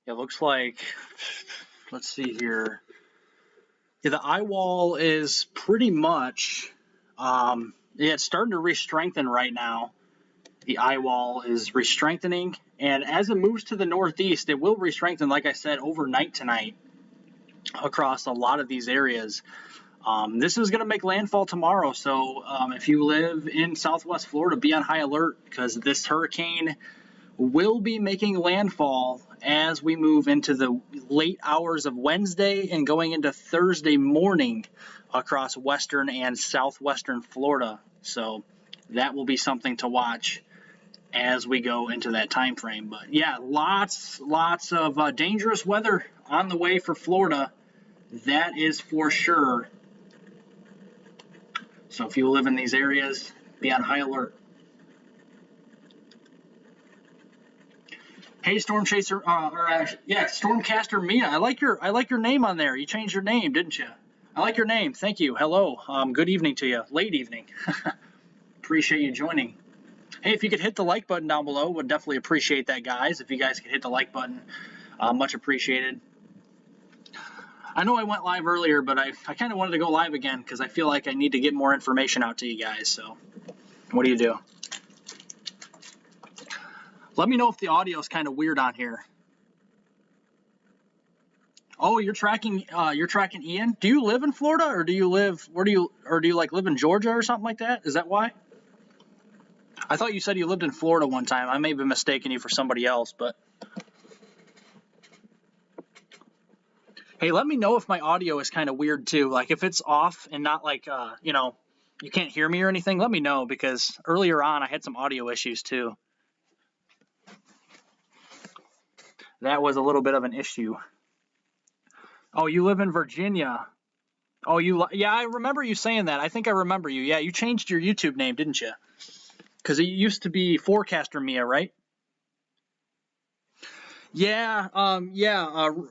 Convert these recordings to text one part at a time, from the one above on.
It looks like, let's see here. Yeah, the eye wall is pretty much, it's starting to re-strengthen right now. The eye wall is re-strengthening, and as it moves to the northeast, it will re-strengthen, like I said, overnight tonight across a lot of these areas. This is going to make landfall tomorrow, so if you live in southwest Florida, be on high alert because this hurricane will be making landfall as we move into the late hours of Wednesday and going into Thursday morning across western and southwestern Florida. So that will be something to watch as we go into that time frame. But yeah, lots of dangerous weather on the way for Florida. That is for sure. So if you live in these areas, be on high alert. Hey, Storm Chaser, Stormcaster Mia. I like your name on there. You changed your name, didn't you? I like your name. Thank you. Hello. Good evening to you. Late evening. Appreciate you joining. Hey, if you could hit the like button down below, would definitely appreciate that, guys. If you guys could hit the like button, much appreciated. I know I went live earlier, but I kind of wanted to go live again because I feel like I need to get more information out to you guys. So, what do you do? Let me know if the audio is kind of weird on here. Oh, you're tracking Ian? Do you live in Florida, or do you live like live in Georgia or something like that? Is that why? I thought you said you lived in Florida one time. I may have been mistaking you for somebody else, but hey, let me know if my audio is kind of weird too. Like if it's off and not like you can't hear me or anything, let me know because earlier on I had some audio issues too. That was a little bit of an issue. Oh, you live in Virginia. Oh, yeah, I remember you saying that. I think I remember you. Yeah, you changed your YouTube name, didn't you? Because it used to be Forecaster Mia, right? Yeah,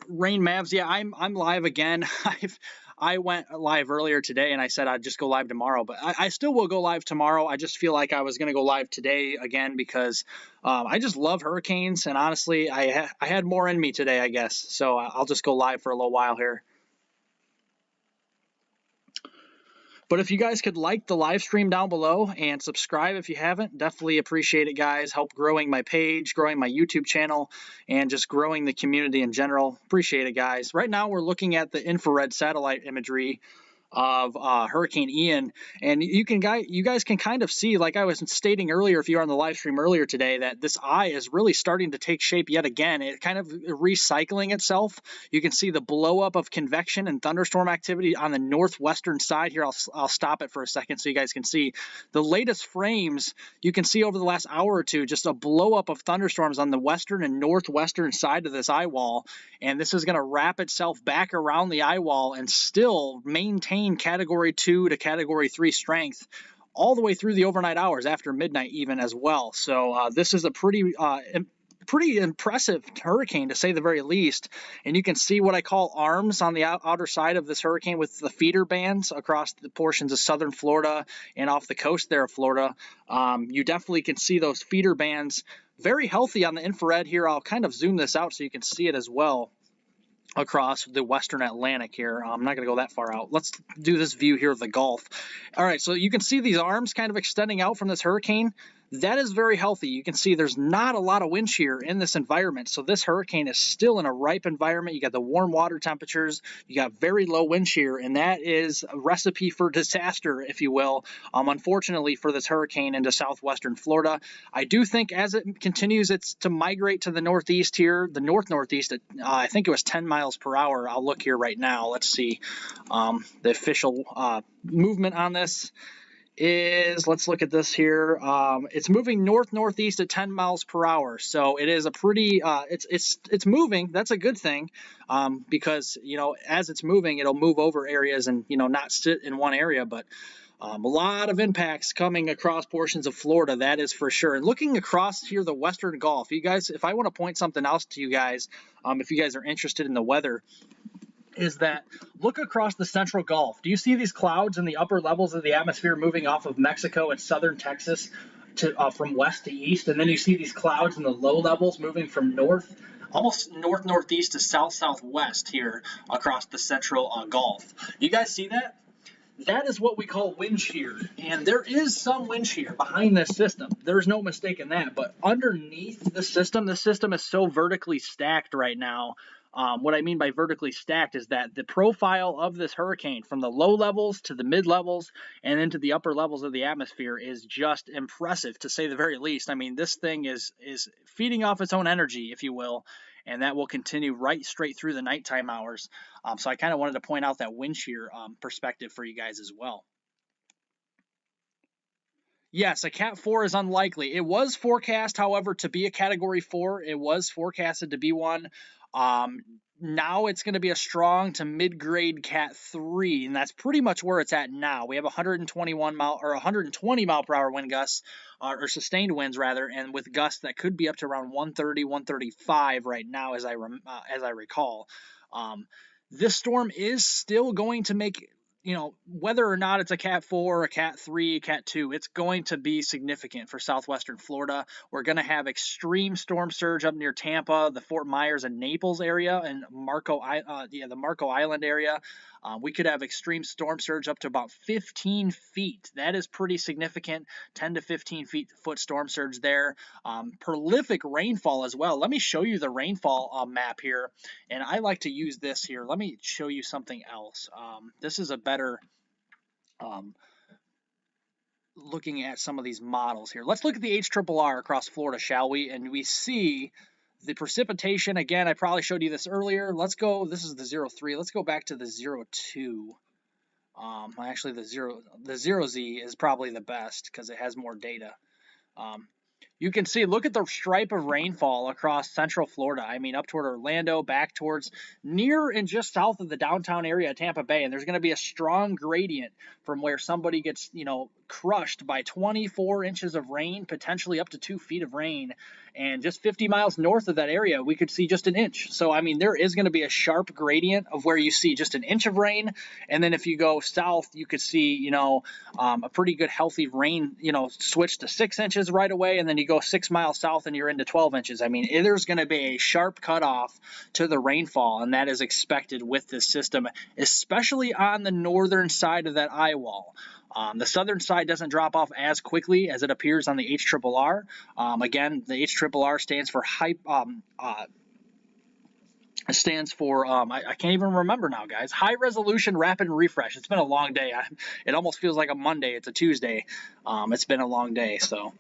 Rain Mavs. Yeah, I'm live again. I went live earlier today, and I said I'd just go live tomorrow, but I still will go live tomorrow. I just feel like I was going to go live today again because I just love hurricanes, and honestly, I had more in me today, I guess. So I'll just go live for a little while here. But if you guys could like the live stream down below and subscribe if you haven't, definitely appreciate it, guys. Help growing my page, growing my YouTube channel, and just growing the community in general. Appreciate it, guys. Right now, we're looking at the infrared satellite imagery of Hurricane Ian, and you guys can kind of see, like I was stating earlier, if you were on the live stream earlier today, that this eye is really starting to take shape yet again. It kind of recycling itself. You can see the blow up of convection and thunderstorm activity on the northwestern side here. I'll stop it for a second so you guys can see the latest frames. You can see over the last hour or two just a blow up of thunderstorms on the western and northwestern side of this eye wall, and this is going to wrap itself back around the eye wall and still maintain category 2 to category 3 strength all the way through the overnight hours after midnight even as well. So this is a pretty impressive hurricane to say the very least. And you can see what I call arms on the outer side of this hurricane with the feeder bands across the portions of southern Florida and off the coast there of Florida. You definitely can see those feeder bands very healthy on the infrared here. I'll kind of zoom this out so you can see it as well across the western Atlantic here. I'm not going to go that far out. Let's do this view here of the Gulf. All right, so you can see these arms kind of extending out from this hurricane. That is very healthy. You can see there's not a lot of wind shear in this environment, so this hurricane is still in a ripe environment. You got the warm water temperatures, you got very low wind shear, and that is a recipe for disaster, if you will, unfortunately for this hurricane into southwestern Florida. I do think as it continues to migrate to the northeast here, the northeast, I think it was 10 miles per hour. I'll look here right now. Let's see the official movement on this. Let's look at this here. It's moving northeast at 10 miles per hour. So it is a pretty, it's moving. That's a good thing because, as it's moving, it'll move over areas and, not sit in one area. But a lot of impacts coming across portions of Florida, that is for sure. And looking across here, the Western Gulf, you guys, if I want to point something else to you guys, if you guys are interested in the weather, is that look across the central Gulf. Do you see these clouds in the upper levels of the atmosphere moving off of Mexico and southern Texas to from west to east? And then you see these clouds in the low levels moving from north almost north-northeast to south-southwest here across the central Gulf. You guys see that? That is what we call wind shear, and there is some wind shear behind this system. There's no mistake in that, but underneath the system is so vertically stacked right now. What I mean by vertically stacked is that the profile of this hurricane from the low levels to the mid levels and into the upper levels of the atmosphere is just impressive, to say the very least. I mean, this thing is feeding off its own energy, if you will, and that will continue right straight through the nighttime hours. So I kind of wanted to point out that wind shear perspective for you guys as well. Yes, a Cat 4 is unlikely. It was forecast, however, to be a Category 4. It was forecasted to be one. Now it's going to be a strong to mid-grade Cat 3, and that's pretty much where it's at now. We have 120 mile per hour wind gusts, or sustained winds rather, and with gusts that could be up to around 130, 135 right now, as I recall. This storm is still going to make, whether or not it's a Cat 4, a Cat 3, a Cat 2, it's going to be significant for southwestern Florida. We're going to have extreme storm surge up near Tampa, the Fort Myers and Naples area, and the Marco Island area. We could have extreme storm surge up to about 15 feet. That is pretty significant, 10 to 15 foot storm surge there. Prolific rainfall as well. Let me show you the rainfall map here, and I like to use this here. Let me show you something else. This is a better looking at some of these models here. Let's look at the HRRR across Florida, shall we? And we see the precipitation. Again, I probably showed you this earlier. Let's go. This is the 0.3. Let's go back to the 0.2. Actually, the 0Z is probably the best because it has more data. You can see, look at the stripe of rainfall across central Florida. I mean, up toward Orlando, back towards near and just south of the downtown area of Tampa Bay. And there's going to be a strong gradient from where somebody gets, crushed by 24 inches of rain, potentially up to 2 feet of rain. And just 50 miles north of that area, we could see just an inch. So, I mean, there is going to be a sharp gradient of where you see just an inch of rain. And then if you go south, you could see, a pretty good healthy rain, switch to 6 inches right away. And then you go 6 miles south and you're into 12 inches. I mean, there's going to be a sharp cutoff to the rainfall, and that is expected with this system, especially on the northern side of that eye wall. The southern side doesn't drop off as quickly as it appears on the HRRR. Again, the HRRR stands for I can't even remember now, guys. High resolution rapid refresh. It's been a long day. It almost feels like a Monday. It's a Tuesday. It's been a long day. So,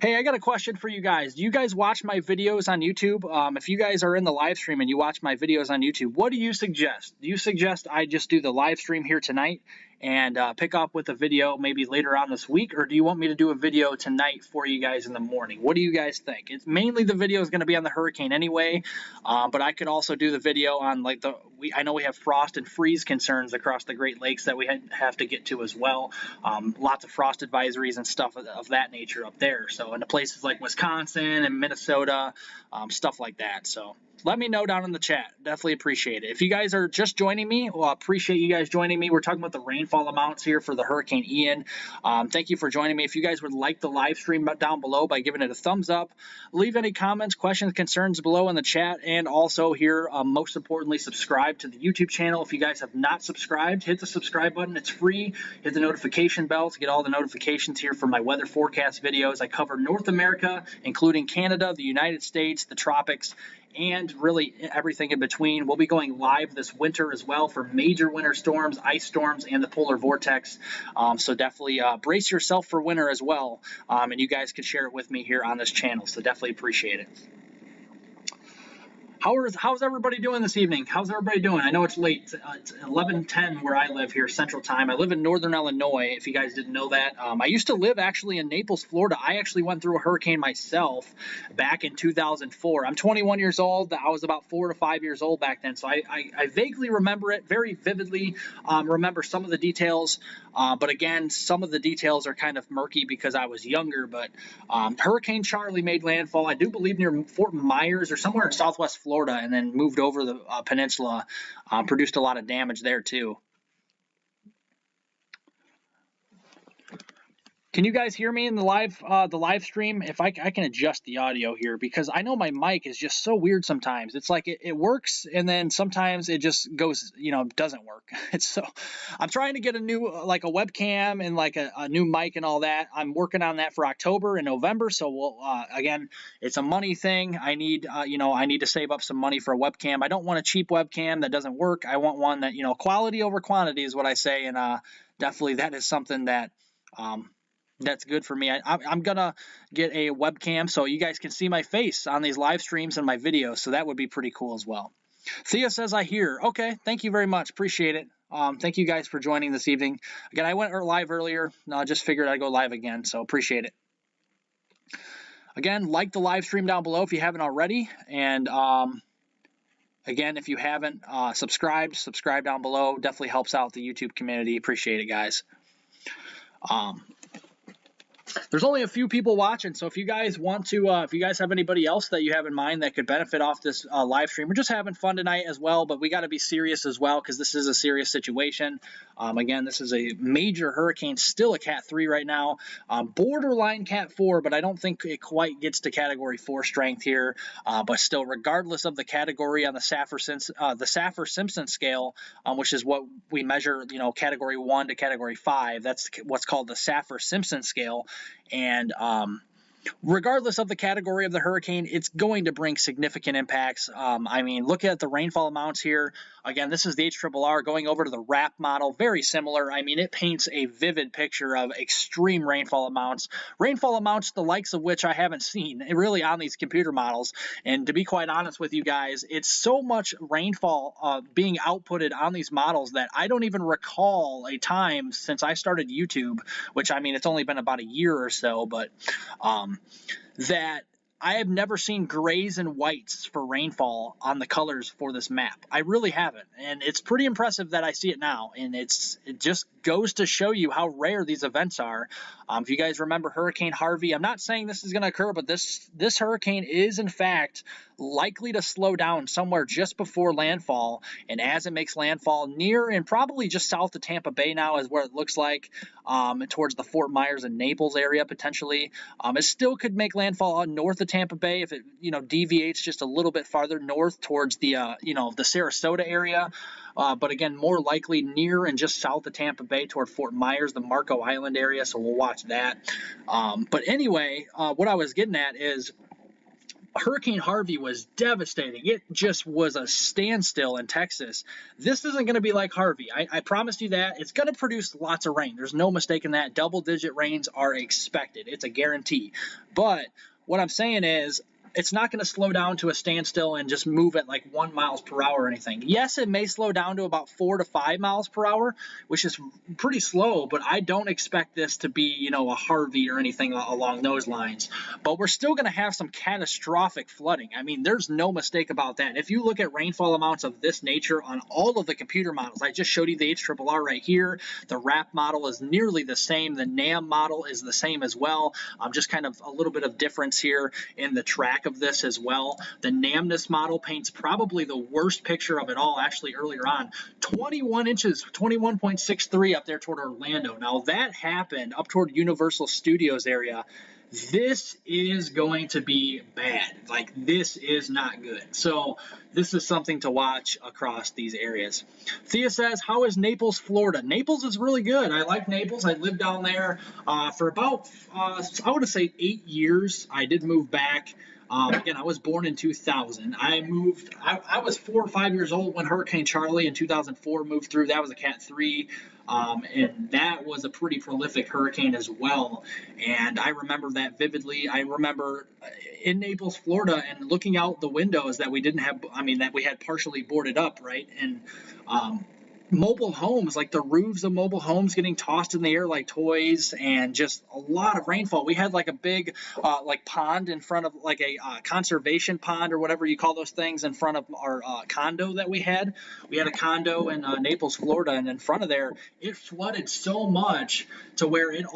hey, I got a question for you guys. Do you guys watch my videos on YouTube? If you guys are in the live stream and you watch my videos on YouTube, what do you suggest? Do you suggest I just do the live stream here tonight and pick up with a video maybe later on this week, or do you want me to do a video tonight for you guys in the morning? What do you guys think? It's mainly the video is going to be on the hurricane anyway, but I could also do the video on I know we have frost and freeze concerns across the Great Lakes that we have to get to as well. Lots of frost advisories and stuff of that nature up there. So into places like Wisconsin and Minnesota, stuff like that. So let me know down in the chat. Definitely appreciate it. If you guys are just joining me, well, I appreciate you guys joining me. We're talking about the rainfall amounts here for the Hurricane Ian. Thank you for joining me. If you guys would like the live stream down below by giving it a thumbs up, leave any comments, questions, concerns below in the chat, and also here, most importantly, subscribe to the YouTube channel. If you guys have not subscribed, hit the subscribe button. It's free. Hit the notification bell to get all the notifications here for my weather forecast videos. I cover North America, including Canada, the United States, the tropics, and really everything in between. We'll be going live this winter as well for major winter storms, ice storms, and the polar vortex. So definitely brace yourself for winter as well. And you guys can share it with me here on this channel. So definitely appreciate it. How's everybody doing this evening? How's everybody doing? I know it's late. It's 11:10 where I live here, Central Time. I live in Northern Illinois, if you guys didn't know that. I used to live actually in Naples, Florida. I actually went through a hurricane myself back in 2004. I'm 21 years old. I was about 4 to 5 years old back then, so I vaguely remember it, very vividly remember some of the details. But again, some of the details are kind of murky because I was younger. But Hurricane Charlie made landfall, I do believe, near Fort Myers or somewhere in southwest Florida, and then moved over the peninsula, produced a lot of damage there too. Can you guys hear me in the live stream? If I can adjust the audio here, because I know my mic is just so weird sometimes. It's like it works, and then sometimes it just goes, doesn't work. It's so I'm trying to get a new like a webcam and like a new mic and all that. I'm working on that for October and November. So we'll again, it's a money thing. I need I need to save up some money for a webcam. I don't want a cheap webcam that doesn't work. I want one that quality over quantity is what I say, and definitely that is something that. That's good for me. I'm going to get a webcam so you guys can see my face on these live streams and my videos, so that would be pretty cool as well. Thea says, I hear. Okay, thank you very much. Appreciate it. Thank you guys for joining this evening. Again, I went live earlier. I just figured I'd go live again, so appreciate it. Again, like the live stream down below if you haven't already. And again, if you haven't subscribe down below. Definitely helps out the YouTube community. Appreciate it, guys. There's only a few people watching, so if you guys want to, if you guys have anybody else that you have in mind that could benefit off this live stream, we're just having fun tonight as well, but we got to be serious as well because this is a serious situation. Again, this is a major hurricane, still a Cat 3 right now, borderline Cat 4, but I don't think it quite gets to Category 4 strength here. But still, regardless of the category on the Saffir-Simpson scale, which is what we measure, Category 1 to Category 5, that's what's called the Saffir-Simpson scale. And regardless of the category of the hurricane, it's going to bring significant impacts. I mean, look at the rainfall amounts here. Again, this is the HRRR going over to the RAP model, very similar. I mean, it paints a vivid picture of extreme rainfall amounts the likes of which I haven't seen really on these computer models. And to be quite honest with you guys, it's so much rainfall being outputted on these models that I don't even recall a time since I started YouTube, which I mean, it's only been about a year or so, but that I have never seen grays and whites for rainfall on the colors for this map. I really haven't, and it's pretty impressive that I see it now, and it just goes to show you how rare these events are. If you guys remember Hurricane Harvey, I'm not saying this is going to occur, but this hurricane is in fact likely to slow down somewhere just before landfall, and as it makes landfall near and probably just south of Tampa Bay now is where it looks like, towards the Fort Myers and Naples area potentially. It still could make landfall north of Tampa Bay if it deviates just a little bit farther north towards the the Sarasota area. But again, more likely near and just south of Tampa Bay toward Fort Myers, the Marco Island area, so we'll watch that. But anyway, what I was getting at is Hurricane Harvey was devastating. It just was a standstill in Texas. This isn't going to be like Harvey. I promised you that. It's going to produce lots of rain. There's no mistake in that. Double-digit rains are expected. It's a guarantee. But what I'm saying is it's not going to slow down to a standstill and just move at like 1 mile per hour or anything. Yes, it may slow down to about 4 to 5 miles per hour, which is pretty slow, but I don't expect this to be, a Harvey or anything along those lines. But we're still going to have some catastrophic flooding. I mean, there's no mistake about that. If you look at rainfall amounts of this nature on all of the computer models, I just showed you the HRRR right here. The RAP model is nearly the same. The NAM model is the same as well. Just kind of a little bit of difference here in the track of this as well. The NAMNIS model paints probably the worst picture of it all actually earlier on. 21 inches, 21.63 up there toward Orlando. Now that happened up toward Universal Studios area. This is going to be bad. Like, this is not good. So this is something to watch across these areas. Thea says, how is Naples, Florida? Naples is really good. I like Naples. I lived down there for about, I want to say 8 years. I did move back. Again, I was born in 2000. I was 4 or 5 years old when Hurricane Charlie in 2004 moved through. That was a Cat 3. And that was a pretty prolific hurricane as well. And I remember that vividly. I remember in Naples, Florida, and looking out the windows that we didn't have, that we had partially boarded up, right? And mobile homes, like the roofs of mobile homes getting tossed in the air like toys, and just a lot of rainfall. We had like a big like pond in front of, like a conservation pond or whatever you call those things, in front of our condo that we had. We had a condo in Naples, Florida, and in front of there, it flooded so much to where it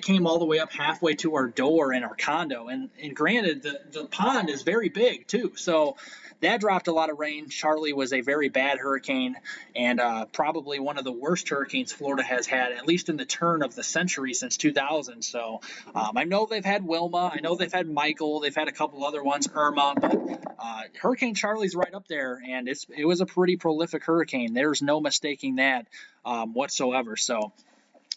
came all the way up halfway to our door in our condo. And granted, the pond is very big too, so that dropped a lot of rain. Charlie was a very bad hurricane, and probably one of the worst hurricanes Florida has had, at least in the turn of the century since 2000. So I know they've had Wilma, I know they've had Michael, they've had a couple other ones, Irma, but Hurricane Charlie's right up there, and it was a pretty prolific hurricane. There's no mistaking that whatsoever. So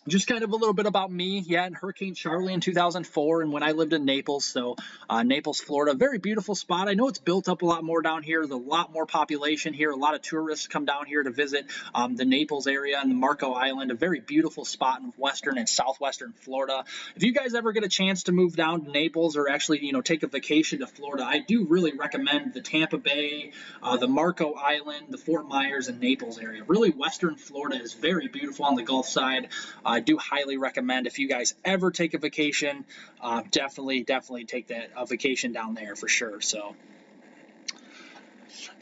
just kind of a little bit about me. Yeah, and Hurricane Charlie in 2004, and when I lived in Naples. So Naples, Florida, very beautiful spot. I know it's built up a lot more down here. There's a lot more population here. A lot of tourists come down here to visit the Naples area and the Marco Island, a very beautiful spot in western and southwestern Florida. If you guys ever get a chance to move down to Naples, or actually, take a vacation to Florida, I do really recommend the Tampa Bay, the Marco Island, the Fort Myers, and Naples area. Really, western Florida is very beautiful on the Gulf side. I do highly recommend, if you guys ever take a vacation, definitely take a vacation down there for sure. So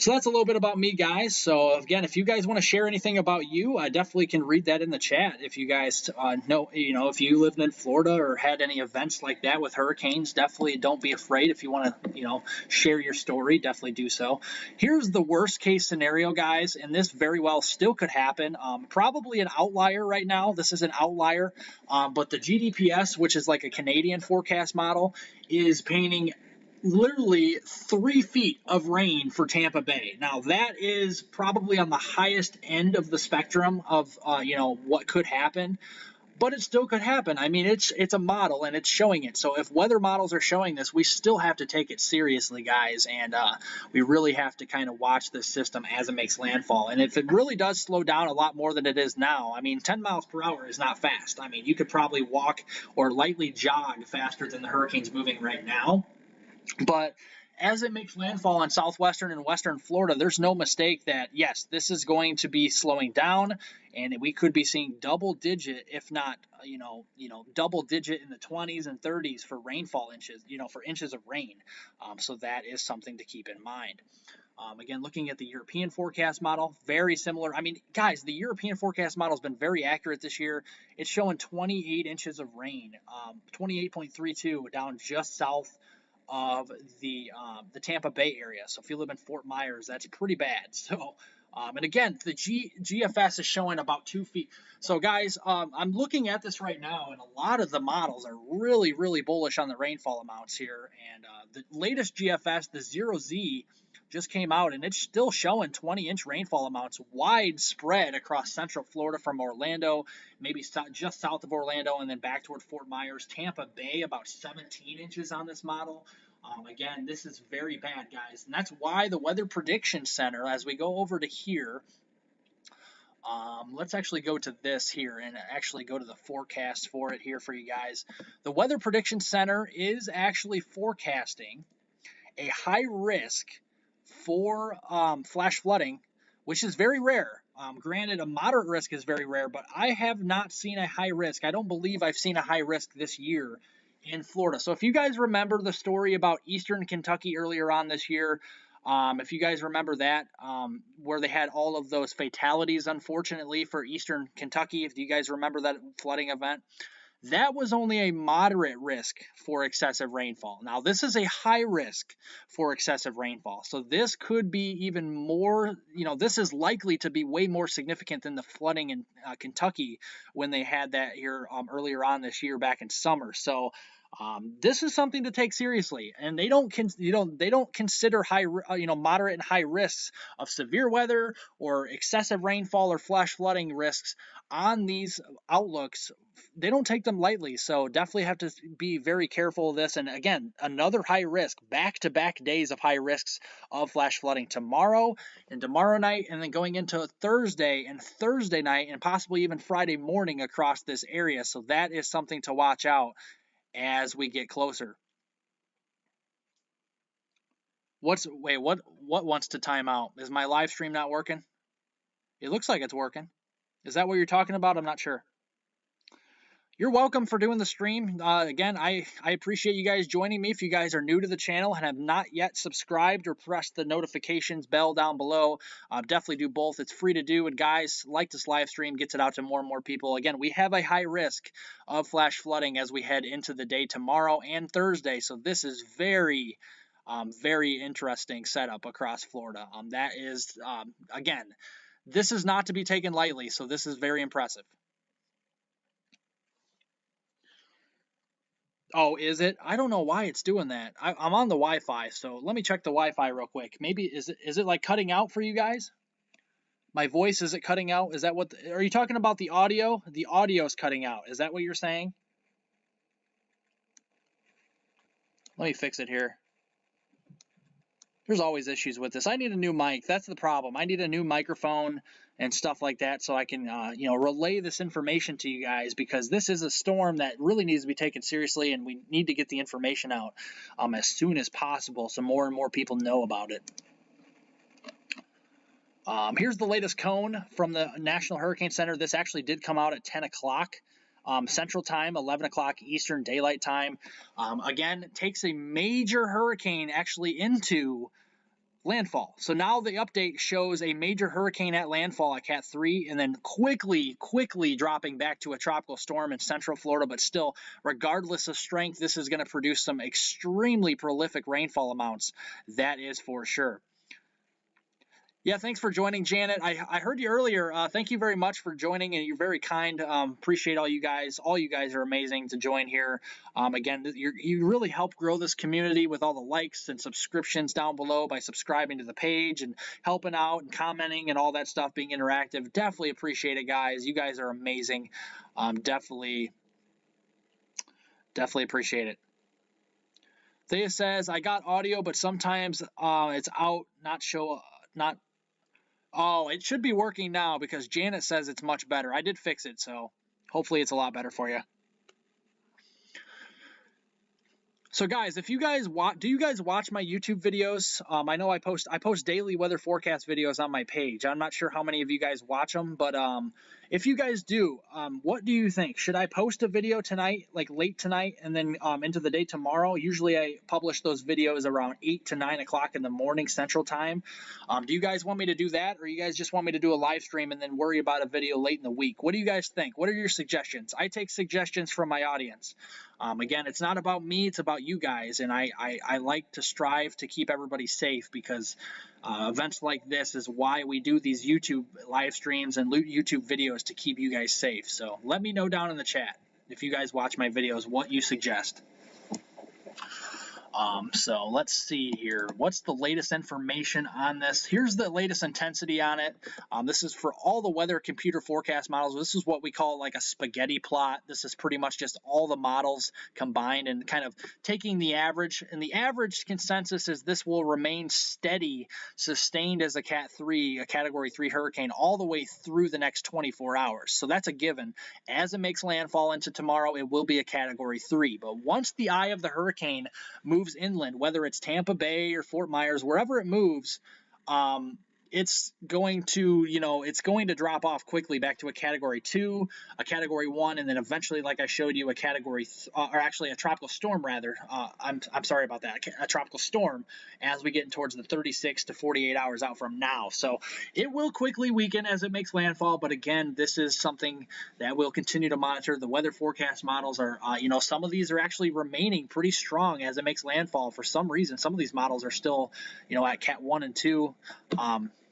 that's a little bit about me, guys. So again, if you guys want to share anything about you, I definitely can read that in the chat. If you guys know, if you lived in Florida or had any events like that with hurricanes, definitely don't be afraid. If you want to, share your story, definitely do so. Here's the worst case scenario, guys, and this very well still could happen. Probably an outlier right now. This is an outlier, but the GDPS, which is like a Canadian forecast model, is painting literally 3 feet of rain for Tampa Bay. Now that is probably on the highest end of the spectrum of what could happen, but it still could happen. I mean, it's a model and it's showing it. So if weather models are showing this, we still have to take it seriously, guys, and we really have to kind of watch this system as it makes landfall. And if it really does slow down a lot more than it is now, I mean, 10 miles per hour is not fast. I mean, you could probably walk or lightly jog faster than the hurricane's moving right now. But as it makes landfall on southwestern and western Florida, there's no mistake that, yes, this is going to be slowing down, and we could be seeing double digit, if not, double digit in the 20s and 30s for rainfall inches, for inches of rain. So that is something to keep in mind. Again, looking at the European forecast model, very similar. I mean, guys, the European forecast model has been very accurate this year. It's showing 28 inches of rain, 28.32 down just south of the Tampa Bay area. So if you live in Fort Myers, that's pretty bad. So and again, the GFS is showing about 2 feet. So guys, I'm looking at this right now, and a lot of the models are really bullish on the rainfall amounts here. And the latest GFS, the 0Z, just came out, and it's still showing 20-inch rainfall amounts widespread across central Florida from Orlando, maybe just south of Orlando, and then back toward Fort Myers. Tampa Bay, about 17 inches on this model. Again, this is very bad, guys, and that's why the Weather Prediction Center, as we go over to here, let's actually go to this here and actually go to the forecast for it here for you guys. The Weather Prediction Center is actually forecasting a high risk for flash flooding, which is very rare. Granted, a moderate risk is very rare, but I have not seen a high risk. I don't believe I've seen a high risk this year in Florida. So if you guys remember the story about Eastern Kentucky earlier on this year, if you guys remember that, where they had all of those fatalities, unfortunately, for Eastern Kentucky, if you guys remember that flooding event, that was only a moderate risk for excessive rainfall. Now, this is a high risk for excessive rainfall. So this could be even more, this is likely to be way more significant than the flooding in Kentucky when they had that here earlier on this year back in summer. So this is something to take seriously, and they don't consider moderate and high risks of severe weather or excessive rainfall or flash flooding risks on these outlooks. They don't take them lightly, so definitely have to be very careful of this. And again, another high risk, back-to-back days of high risks of flash flooding tomorrow and tomorrow night, and then going into Thursday and Thursday night, and possibly even Friday morning across this area. So that is something to watch out as we get closer. What wants to time out? Is my live stream not working? It looks like it's working. Is that what you're talking about? I'm not sure. You're welcome for doing the stream. Again, I appreciate you guys joining me. If you guys are new to the channel and have not yet subscribed or pressed the notifications bell down below, definitely do both. It's free to do. And guys, like this live stream, gets it out to more and more people. Again, we have a high risk of flash flooding as we head into the day tomorrow and Thursday. So this is very interesting setup across Florida. That is, again, This is not to be taken lightly, so this is very impressive. Oh, is it? I don't know why it's doing that. I'm on the Wi-Fi, so let me check the Wi-Fi real quick. Maybe is it like cutting out for you guys? My voice, is it cutting out? Is that what? Are you talking about the audio? The audio's cutting out. Is that what you're saying? Let me fix it here. There's always issues with this. I need a new mic. That's the problem. I need a new microphone and stuff like that so I can, relay this information to you guys, because this is a storm that really needs to be taken seriously, and we need to get the information out as soon as possible so more and more people know about it. Here's the latest cone from the National Hurricane Center. This actually did come out at 10 o'clock. Central Time, 11 o'clock Eastern Daylight Time. Again, it takes a major hurricane actually into landfall. So now the update shows a major hurricane at landfall at Cat 3, and then quickly dropping back to a tropical storm in central Florida. But still, regardless of strength, this is going to produce some extremely prolific rainfall amounts. That is for sure. Yeah, thanks for joining, Janet. I heard you earlier. Thank you very much for joining, and you're very kind. Appreciate all you guys. All you guys are amazing to join here. Again, you really help grow this community with all the likes and subscriptions down below by subscribing to the page and helping out and commenting and all that stuff, being interactive. Definitely appreciate it, guys. You guys are amazing. Definitely appreciate it. Thea says, I got audio, but sometimes it's out, not. Oh, it should be working now because Janet says it's much better. I did fix it, so hopefully it's a lot better for you. So guys, if you guys do you guys watch my YouTube videos? I know I post daily weather forecast videos on my page. I'm not sure how many of you guys watch them, but if you guys do, what do you think? Should I post a video tonight, like late tonight, and then into the day tomorrow? Usually I publish those videos around 8 to 9 o'clock in the morning Central Time. Do you guys want me to do that, or you guys just want me to do a live stream and then worry about a video late in the week? What do you guys think? What are your suggestions? I take suggestions from my audience. Again, it's not about me, it's about you guys, and I like to strive to keep everybody safe, because events like this is why we do these YouTube live streams and YouTube videos, to keep you guys safe. So let me know down in the chat, if you guys watch my videos, what you suggest. So let's see here. What's the latest information on this? Here's the latest intensity on it. This is for all the weather computer forecast models. This is what we call like a spaghetti plot. This is pretty much just all the models combined and kind of taking the average. And the average consensus is this will remain steady, sustained as a Cat 3, a Category 3 hurricane, all the way through the next 24 hours. So that's a given. As it makes landfall into tomorrow, it will be a Category 3. But once the eye of the hurricane moves inland, whether it's Tampa Bay or Fort Myers, wherever it moves, it's going to drop off quickly back to a Category 2, a Category 1, and then eventually, like I showed you, a Category, or actually a tropical storm, rather. I'm sorry about that, a tropical storm as we get towards the 36 to 48 hours out from now. So it will quickly weaken as it makes landfall, but again, this is something that we'll continue to monitor. The weather forecast models are, some of these are actually remaining pretty strong as it makes landfall. For some reason, some of these models are still, at Cat 1 and 2.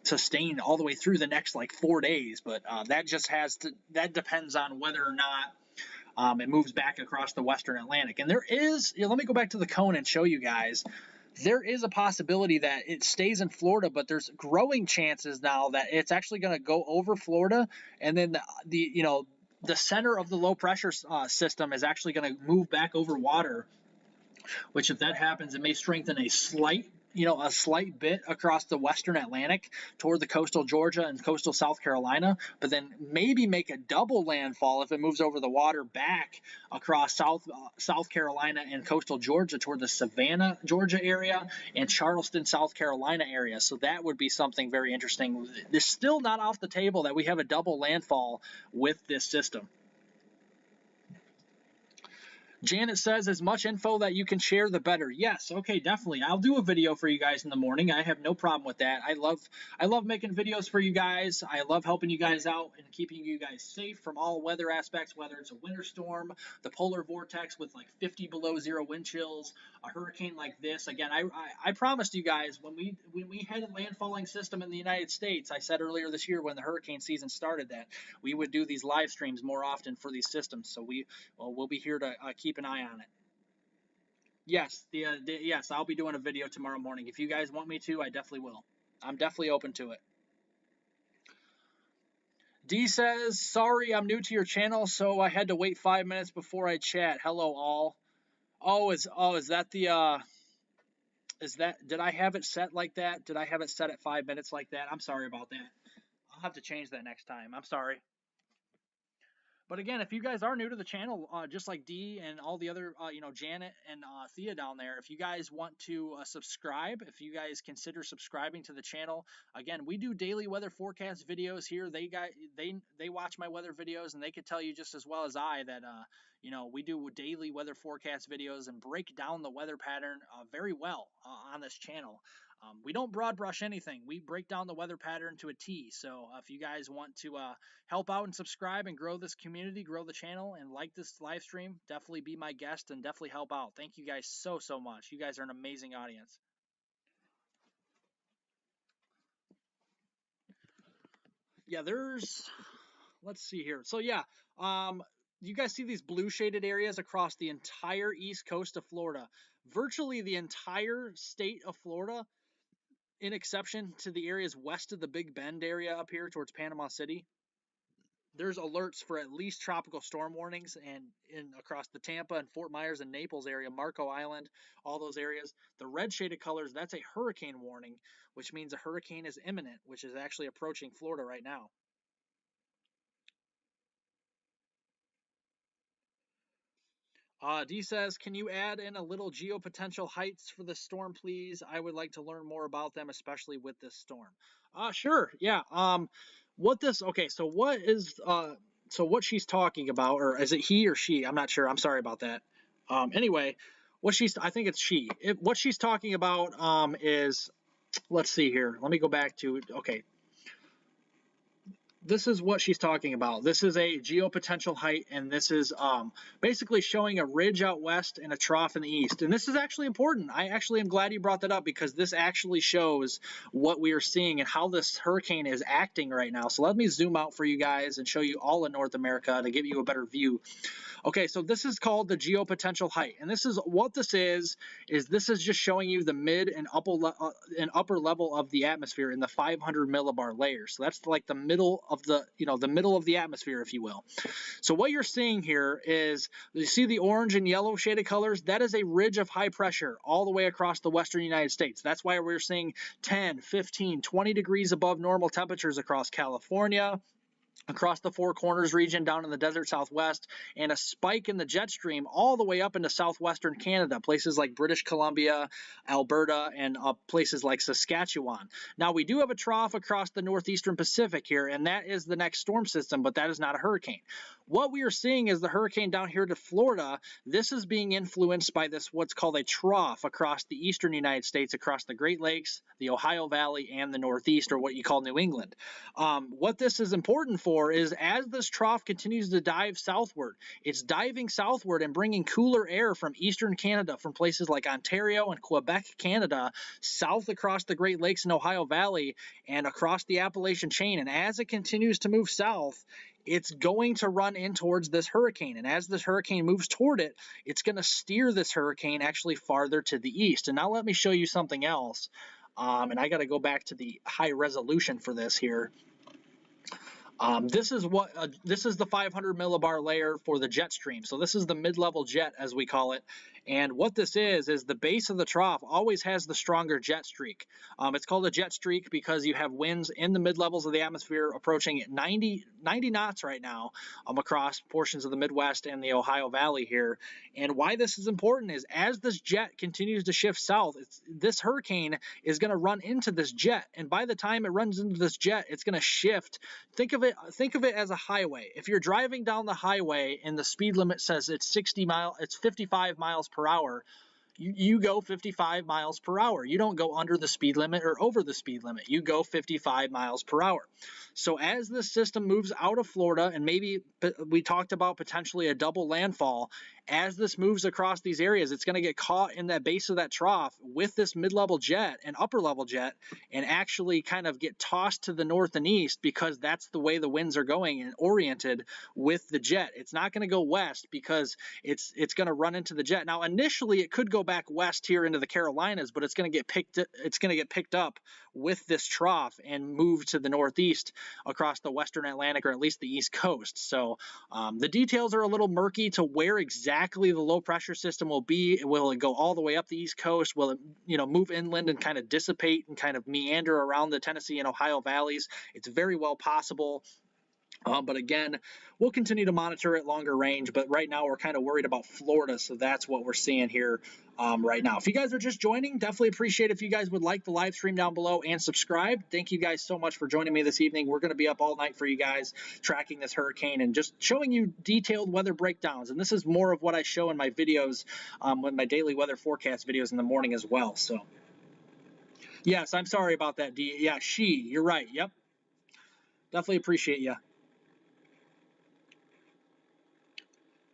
Sustained all the way through the next 4 days, but that depends on whether or not it moves back across the western Atlantic. And there is, let me go back to the cone and show you guys, there is a possibility that it stays in Florida, but there's growing chances now that it's actually going to go over Florida, and then the center of the low pressure system is actually going to move back over water, which if that happens, it may strengthen a slight bit across the western Atlantic toward the coastal Georgia and coastal South Carolina, but then maybe make a double landfall if it moves over the water back across South Carolina and coastal Georgia toward the Savannah, Georgia area and Charleston, South Carolina area. So that would be something very interesting. It's still not off the table that we have a double landfall with this system. Janet says, as much info that you can share, the better. Yes, okay, definitely. I'll do a video for you guys in the morning. I have no problem with that. I love making videos for you guys. I love helping you guys out and keeping you guys safe from all weather aspects, whether it's a winter storm, the polar vortex with like 50 below zero wind chills, a hurricane like this. Again, I promised you guys when we had a landfalling system in the United States, I said earlier this year when the hurricane season started that we would do these live streams more often for these systems. So we'll be here to keep an eye on it. Yes, yes, I'll be doing a video tomorrow morning. If you guys want me to, I definitely will. I'm definitely open to it. D says, sorry, I'm new to your channel, so I had to wait 5 minutes before I chat. Hello, all. Is that the did I have it set like that? Did I have it set at 5 minutes like that? I'm sorry about that. I'll have to change that next time. I'm sorry. But again, if you guys are new to the channel, just like Dee and all the other, Janet and Thea down there, if you guys want to subscribe, if you guys consider subscribing to the channel, again, we do daily weather forecast videos here. They watch my weather videos, and they could tell you just as well as I that we do daily weather forecast videos and break down the weather pattern very well on this channel. We don't broad brush anything. We break down the weather pattern to a T. So if you guys want to help out and subscribe and grow this community, grow the channel, and like this live stream, definitely be my guest and definitely help out. Thank you guys so much. You guys are an amazing audience. Yeah, let's see here. So yeah, you guys see these blue shaded areas across the entire east coast of Florida. Virtually the entire state of Florida, in exception to the areas west of the Big Bend area up here towards Panama City, there's alerts for at least tropical storm warnings, and across the Tampa and Fort Myers and Naples area, Marco Island, all those areas. The red shaded colors, that's a hurricane warning, which means a hurricane is imminent, which is actually approaching Florida right now. D says, can you add in a little geopotential heights for the storm, please? I would like to learn more about them, especially with this storm. Sure. Yeah. So what she's talking about, or is it he or she? I'm not sure. I'm sorry about that. Anyway, I think it's she. What she's talking about is, let's see here. Let me go back to, okay. This is what she's talking about. This is a geopotential height, and this is basically showing a ridge out west and a trough in the east. And this is actually important. I actually am glad you brought that up, because this actually shows what we are seeing and how this hurricane is acting right now. So let me zoom out for you guys and show you all of North America to give you a better view. Okay, so this is called the geopotential height, and this is what this is this is just showing you the mid and upper level of the atmosphere in the 500 millibar layer. So that's like the middle of the middle of the atmosphere, if you will. So what you're seeing here is, you see the orange and yellow shaded colors? That is a ridge of high pressure all the way across the western United States. That's why we're seeing 10, 15, 20 degrees above normal temperatures across California, across the Four Corners region down in the desert southwest, and a spike in the jet stream all the way up into southwestern Canada, places like British Columbia, Alberta, and places like Saskatchewan. Now, we do have a trough across the northeastern Pacific here, and that is the next storm system, but that is not a hurricane. What we are seeing is the hurricane down here to Florida. This is being influenced by this, what's called a trough across the eastern United States, across the Great Lakes, the Ohio Valley, and the Northeast, or what you call New England. What this is important for is, as this trough continues to dive southward, it's diving southward and bringing cooler air from eastern Canada, from places like Ontario and Quebec, Canada, south across the Great Lakes and Ohio Valley and across the Appalachian chain. And as it continues to move south, it's going to run in towards this hurricane. And as this hurricane moves toward it, it's going to steer this hurricane actually farther to the east. And now let me show you something else. And I got to go back to the high resolution for this here. This is the 500 millibar layer for the jet stream. So this is the mid-level jet, as we call it, And what this is the base of the trough always has the stronger jet streak. It's called a jet streak because you have winds in the mid-levels of the atmosphere approaching 90 knots right now across portions of the Midwest and the Ohio Valley here. And why this is important is as this jet continues to shift south, this hurricane is going to run into this jet, and by the time it runs into this jet, it's going to shift. Think of it as a highway. If you're driving down the highway and the speed limit says it's 55 miles per hour, you go 55 miles per hour. You don't go under the speed limit or over the speed limit. You go 55 miles per hour. So as this system moves out of Florida, and maybe we talked about potentially a double landfall, as this moves across these areas, it's going to get caught in that base of that trough with this mid-level jet and upper-level jet and actually kind of get tossed to the north and east because that's the way the winds are going and oriented with the jet. It's not going to go west because it's going to run into the jet. Now, initially, it could go back west here into the Carolinas, but it's going to get picked up with this trough and move to the northeast across the western Atlantic, or at least the east coast. So the details are a little murky to where exactly the low pressure system will be. Will it go all the way up the east coast? Will it move inland and kind of dissipate and kind of meander around the Tennessee and Ohio valleys? It's very well possible. But again, we'll continue to monitor it longer range. But right now, we're kind of worried about Florida. So that's what we're seeing here right now. If you guys are just joining, definitely appreciate if you guys would like the live stream down below and subscribe. Thank you guys so much for joining me this evening. We're going to be up all night for you guys tracking this hurricane and just showing you detailed weather breakdowns. And this is more of what I show in my videos, with my daily weather forecast videos in the morning as well. So yes, I'm sorry about that, D. Yeah, you're right. Yep. Definitely appreciate you.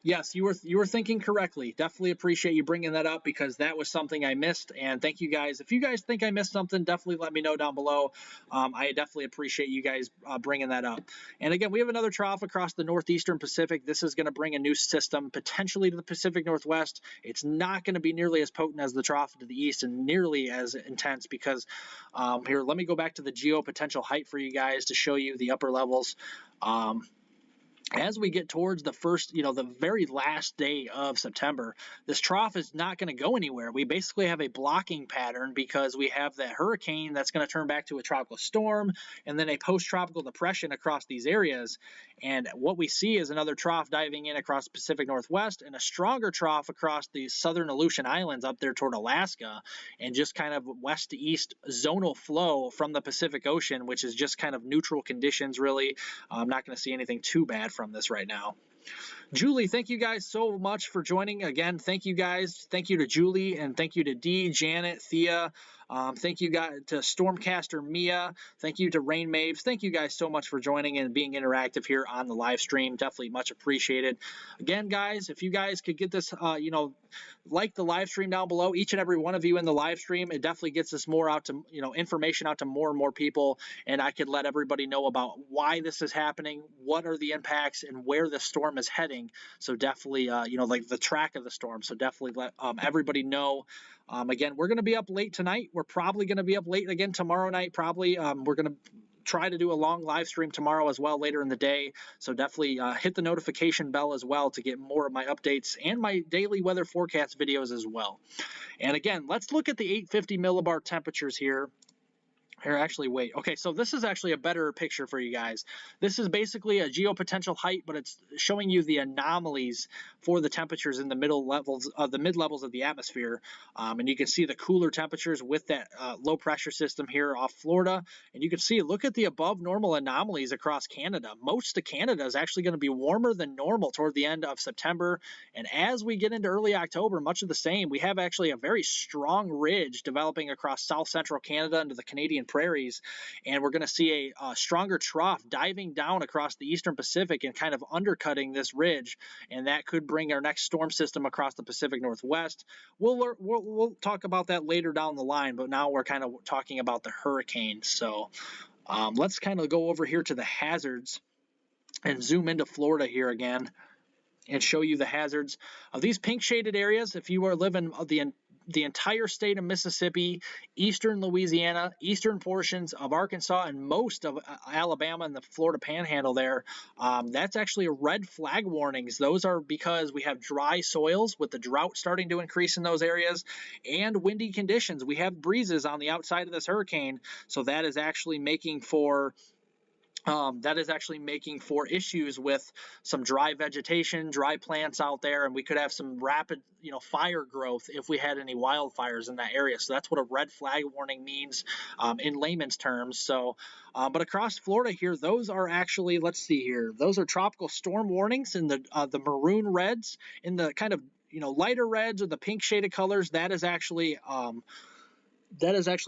Yes, you were thinking correctly. Definitely appreciate you bringing that up because that was something I missed. And thank you guys. If you guys think I missed something, definitely let me know down below. I definitely appreciate you guys bringing that up. And again, we have another trough across the northeastern Pacific. This is going to bring a new system potentially to the Pacific Northwest. It's not going to be nearly as potent as the trough to the east and nearly as intense because here, let me go back to the geopotential height for you guys to show you the upper levels. As we get towards the first, the very last day of September, this trough is not going to go anywhere. We basically have a blocking pattern because we have that hurricane that's going to turn back to a tropical storm and then a post-tropical depression across these areas. And what we see is another trough diving in across the Pacific Northwest and a stronger trough across the southern Aleutian Islands up there toward Alaska, and just kind of west to east zonal flow from the Pacific Ocean, which is just kind of neutral conditions, really. I'm not going to see anything too bad from this right now. Julie, thank you guys so much for joining. Again, thank you guys. Thank you to Julie, and thank you to Dee, Janet, Thea. Thank you guys to Stormcaster Mia. Thank you to Rain Maves. Thank you guys so much for joining and being interactive here on the live stream. Definitely much appreciated. Again, guys, if you guys could get this, like the live stream down below, each and every one of you in the live stream, it definitely gets us more out to, information out to more and more people, and I could let everybody know about why this is happening, what are the impacts, and where the storm is heading. So definitely, like the track of the storm. So definitely let everybody know. Again, we're going to be up late tonight. We're probably going to be up late again tomorrow night, probably. We're going to try to do a long live stream tomorrow as well later in the day. So definitely hit the notification bell as well to get more of my updates and my daily weather forecast videos as well. And again, let's look at the 850 millibar temperatures here. Here, actually, wait. Okay, so this is actually a better picture for you guys. This is basically a geopotential height, but it's showing you the anomalies for the temperatures in the mid levels of the atmosphere. And you can see the cooler temperatures with that low pressure system here off Florida. And you can see, look at the above normal anomalies across Canada. Most of Canada is actually going to be warmer than normal toward the end of September. And as we get into early October, much of the same. We have actually a very strong ridge developing across south central Canada into the Canadian prairies, and we're going to see a stronger trough diving down across the eastern Pacific and kind of undercutting this ridge, and that could bring our next storm system across the Pacific Northwest. We'll talk about that later down the line, but now we're kind of talking about the hurricane. So let's kind of go over here to the hazards and zoom into Florida here again and show you the hazards of these pink shaded areas. If you are living the entire state of Mississippi, eastern Louisiana, eastern portions of Arkansas, and most of Alabama and the Florida Panhandle there. That's actually red flag warnings. Those are because we have dry soils with the drought starting to increase in those areas and windy conditions. We have breezes on the outside of this hurricane, so that is actually making for issues with some dry vegetation, dry plants out there, and we could have some rapid, fire growth if we had any wildfires in that area. So that's what a red flag warning means in layman's terms. So, but across Florida here, those are actually, let's see here, those are tropical storm warnings in the maroon reds. In the kind of lighter reds or the pink shaded colors, that is actually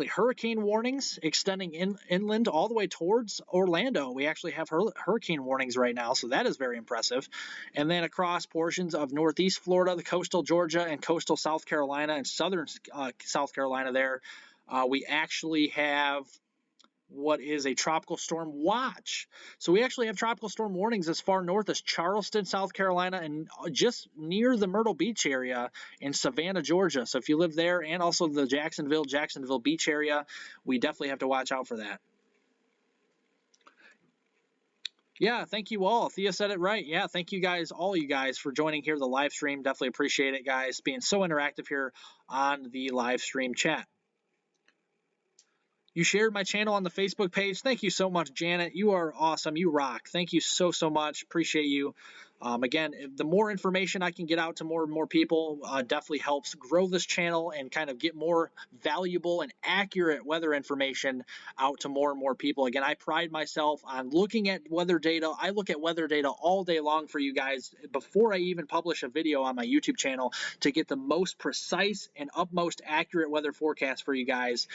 hurricane warnings extending inland all the way towards Orlando. We actually have hurricane warnings right now, so that is very impressive. And then across portions of northeast Florida, the coastal Georgia, and coastal South Carolina and southern South Carolina there, we actually have what is a tropical storm watch. So we actually have tropical storm warnings as far north as Charleston, South Carolina, and just near the Myrtle Beach area in Savannah, Georgia. So if you live there, and also the Jacksonville Beach area, we definitely have to watch out for that. Yeah, thank you all. Thea said it right. Yeah, thank you guys, all you guys, for joining here the live stream. Definitely appreciate it, guys, being so interactive here on the live stream chat. You shared my channel on the Facebook page. Thank you so much, Janet. You are awesome. You rock. Thank you so much. Appreciate you. Again, the more information I can get out to more and more people definitely helps grow this channel and kind of get more valuable and accurate weather information out to more and more people. Again, I pride myself on looking at weather data. I look at weather data all day long for you guys before I even publish a video on my YouTube channel to get the most precise and utmost accurate weather forecast for you guys.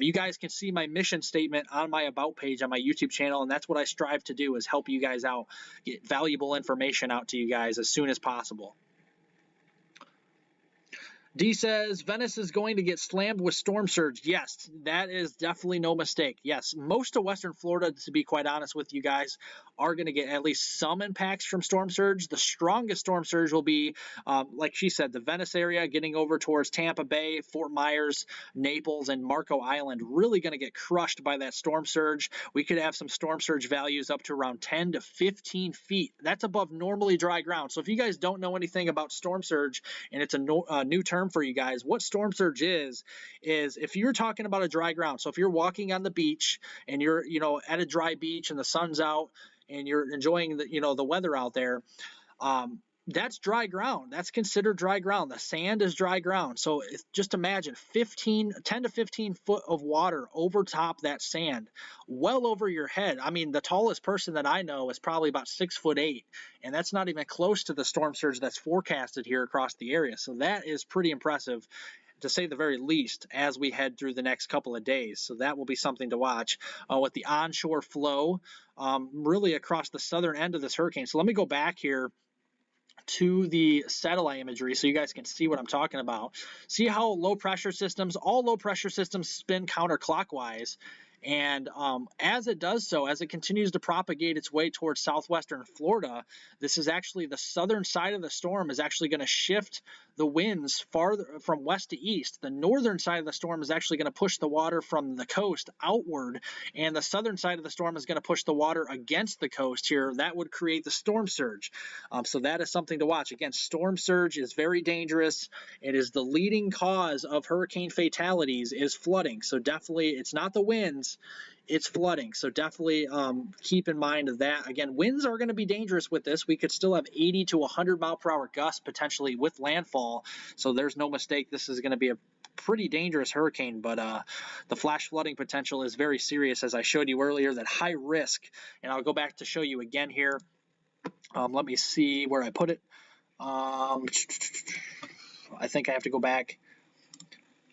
You guys can see my mission statement on my About page on my YouTube channel, and that's what I strive to do, is help you guys out, get valuable information out to you guys as soon as possible. D says, Venice is going to get slammed with storm surge. Yes, that is definitely no mistake. Yes, most of Western Florida, to be quite honest with you guys, are going to get at least some impacts from storm surge. The strongest storm surge will be, like she said, the Venice area getting over towards Tampa Bay, Fort Myers, Naples, and Marco Island. Really going to get crushed by that storm surge. We could have some storm surge values up to around 10 to 15 feet. That's above normally dry ground. So if you guys don't know anything about storm surge, and it's a new term for you guys, what storm surge is if you're talking about a dry ground. So if you're walking on the beach and you're at a dry beach and the sun's out and you're enjoying the weather out there, that's dry ground. That's considered dry ground. The sand is dry ground. So just imagine 10 to 15 foot of water over top that sand, well over your head. I mean, the tallest person that I know is probably about 6'8", and that's not even close to the storm surge that's forecasted here across the area. So that is pretty impressive, to say the very least, as we head through the next couple of days. So that will be something to watch with the onshore flow really across the southern end of this hurricane. So let me go back here to the satellite imagery so you guys can see what I'm talking about. See how all low pressure systems spin counterclockwise. And as it does so, as it continues to propagate its way towards southwestern Florida, this is actually the southern side of the storm is actually going to shift the winds farther from west to east. The northern side of the storm is actually going to push the water from the coast outward, and the southern side of the storm is going to push the water against the coast here. That would create the storm surge. So that is something to watch. Again, storm surge is very dangerous. It is the leading cause of hurricane fatalities is flooding. So definitely, it's not the winds, it's flooding. So definitely keep in mind that. Again, winds are going to be dangerous with this. We could still have 80 to 100 mile per hour gusts potentially with landfall. So there's no mistake. This is going to be a pretty dangerous hurricane, but the flash flooding potential is very serious, as I showed you earlier, that high risk. And I'll go back to show you again here. Let me see where I put it. I think I have to go back.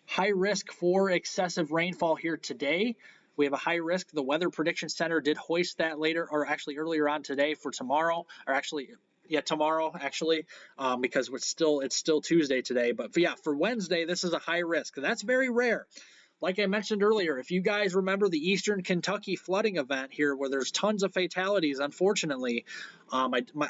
High risk for excessive rainfall here today. We have a high risk. The Weather Prediction Center did hoist that later, or actually earlier on today for tomorrow, or actually, yeah, tomorrow actually, because it's still Tuesday today. But yeah, for Wednesday, this is a high risk. That's very rare. like I mentioned earlier, if you guys remember the Eastern Kentucky flooding event here where there's tons of fatalities, unfortunately,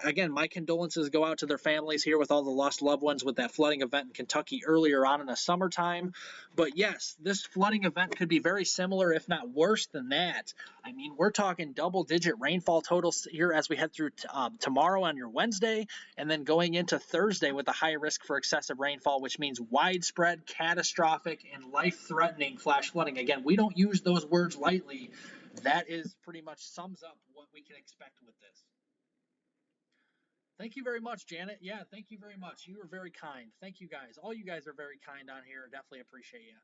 again, my condolences go out to their families here with all the lost loved ones with that flooding event in Kentucky earlier on in the summertime. But yes, this flooding event could be very similar, if not worse than that. I mean, we're talking double-digit rainfall totals here as we head through tomorrow on your Wednesday, and then going into Thursday with a high risk for excessive rainfall, which means widespread, catastrophic, and life-threatening flash flooding. Again, we don't use those words lightly. That is pretty much sums up what we can expect with this. Thank you very much, Janet. Yeah, thank you very much. You are very kind. Thank you guys. All you guys are very kind on here. Definitely appreciate you.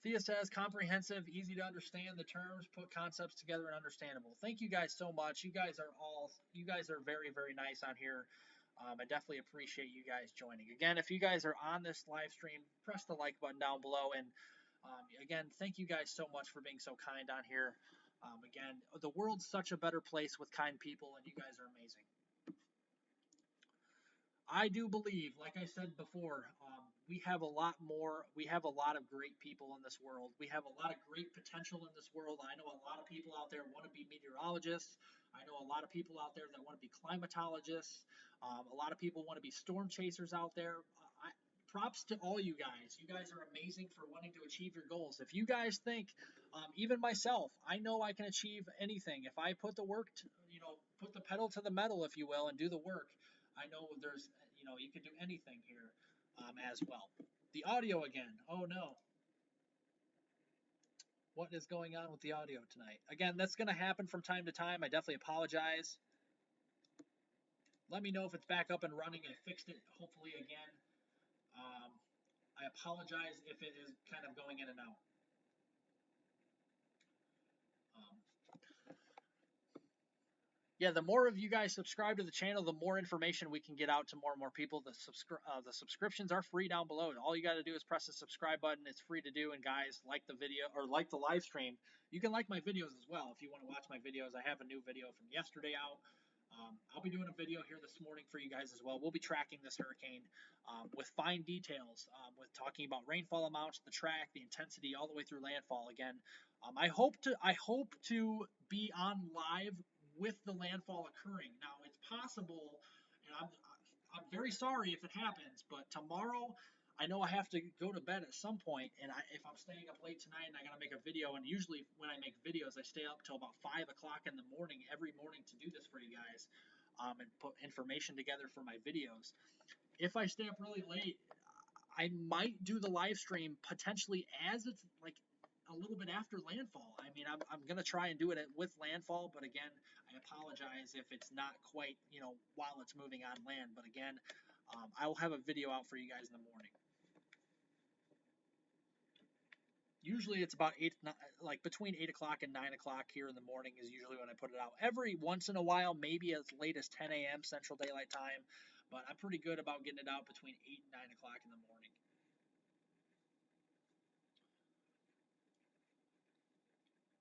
Thea says, comprehensive, easy to understand the terms, put concepts together and understandable. Thank you guys so much. You guys are very, very nice on here. I definitely appreciate you guys joining. Again, if you guys are on this live stream, press the like button down below. And again, thank you guys so much for being so kind on here. Again, the world's such a better place with kind people, and you guys are amazing. I do believe, like I said before, we have a lot of great people in this world. We have a lot of great potential in this world. I know a lot of people out there want to be meteorologists. I know a lot of people out there that want to be climatologists. A lot of people want to be storm chasers out there. Props to all you guys. You guys are amazing for wanting to achieve your goals. If you guys think, even myself, I know I can achieve anything. If I put the work, put the pedal to the metal, if you will, and do the work, I know there's, you can do anything here as well. The audio again. Oh no. What is going on with the audio tonight? Again, that's going to happen from time to time. I definitely apologize. Let me know if it's back up and running. I fixed it, hopefully, again. I apologize if it is kind of going in and out. Yeah, the more of you guys subscribe to the channel, the more information we can get out to more and more people. The subscriptions are free down below. All you got to do is press the subscribe button. It's free to do. And guys, like the video or like the live stream. You can like my videos as well if you want to watch my videos. I have a new video from yesterday out. I'll be doing a video here this morning for you guys as well. We'll be tracking this hurricane with fine details, with talking about rainfall amounts, the track, the intensity, all the way through landfall. Again, I hope to be on live with the landfall occurring. Now, it's possible, and I'm very sorry if it happens, but tomorrow I know I have to go to bed at some point, and if I'm staying up late tonight and I gotta make a video, and usually when I make videos, I stay up till about 5 o'clock in the morning every morning to do this for you guys, and put information together for my videos. If I stay up really late, I might do the live stream potentially as it's like a little bit after landfall. I mean, I'm going to try and do it with landfall, but again, I apologize if it's not quite, while it's moving on land. But again, I will have a video out for you guys in the morning. Usually it's about like between 8 o'clock and 9 o'clock here in the morning is usually when I put it out. Every once in a while, maybe as late as 10 a.m. Central Daylight Time, but I'm pretty good about getting it out between 8 and 9 o'clock in the morning.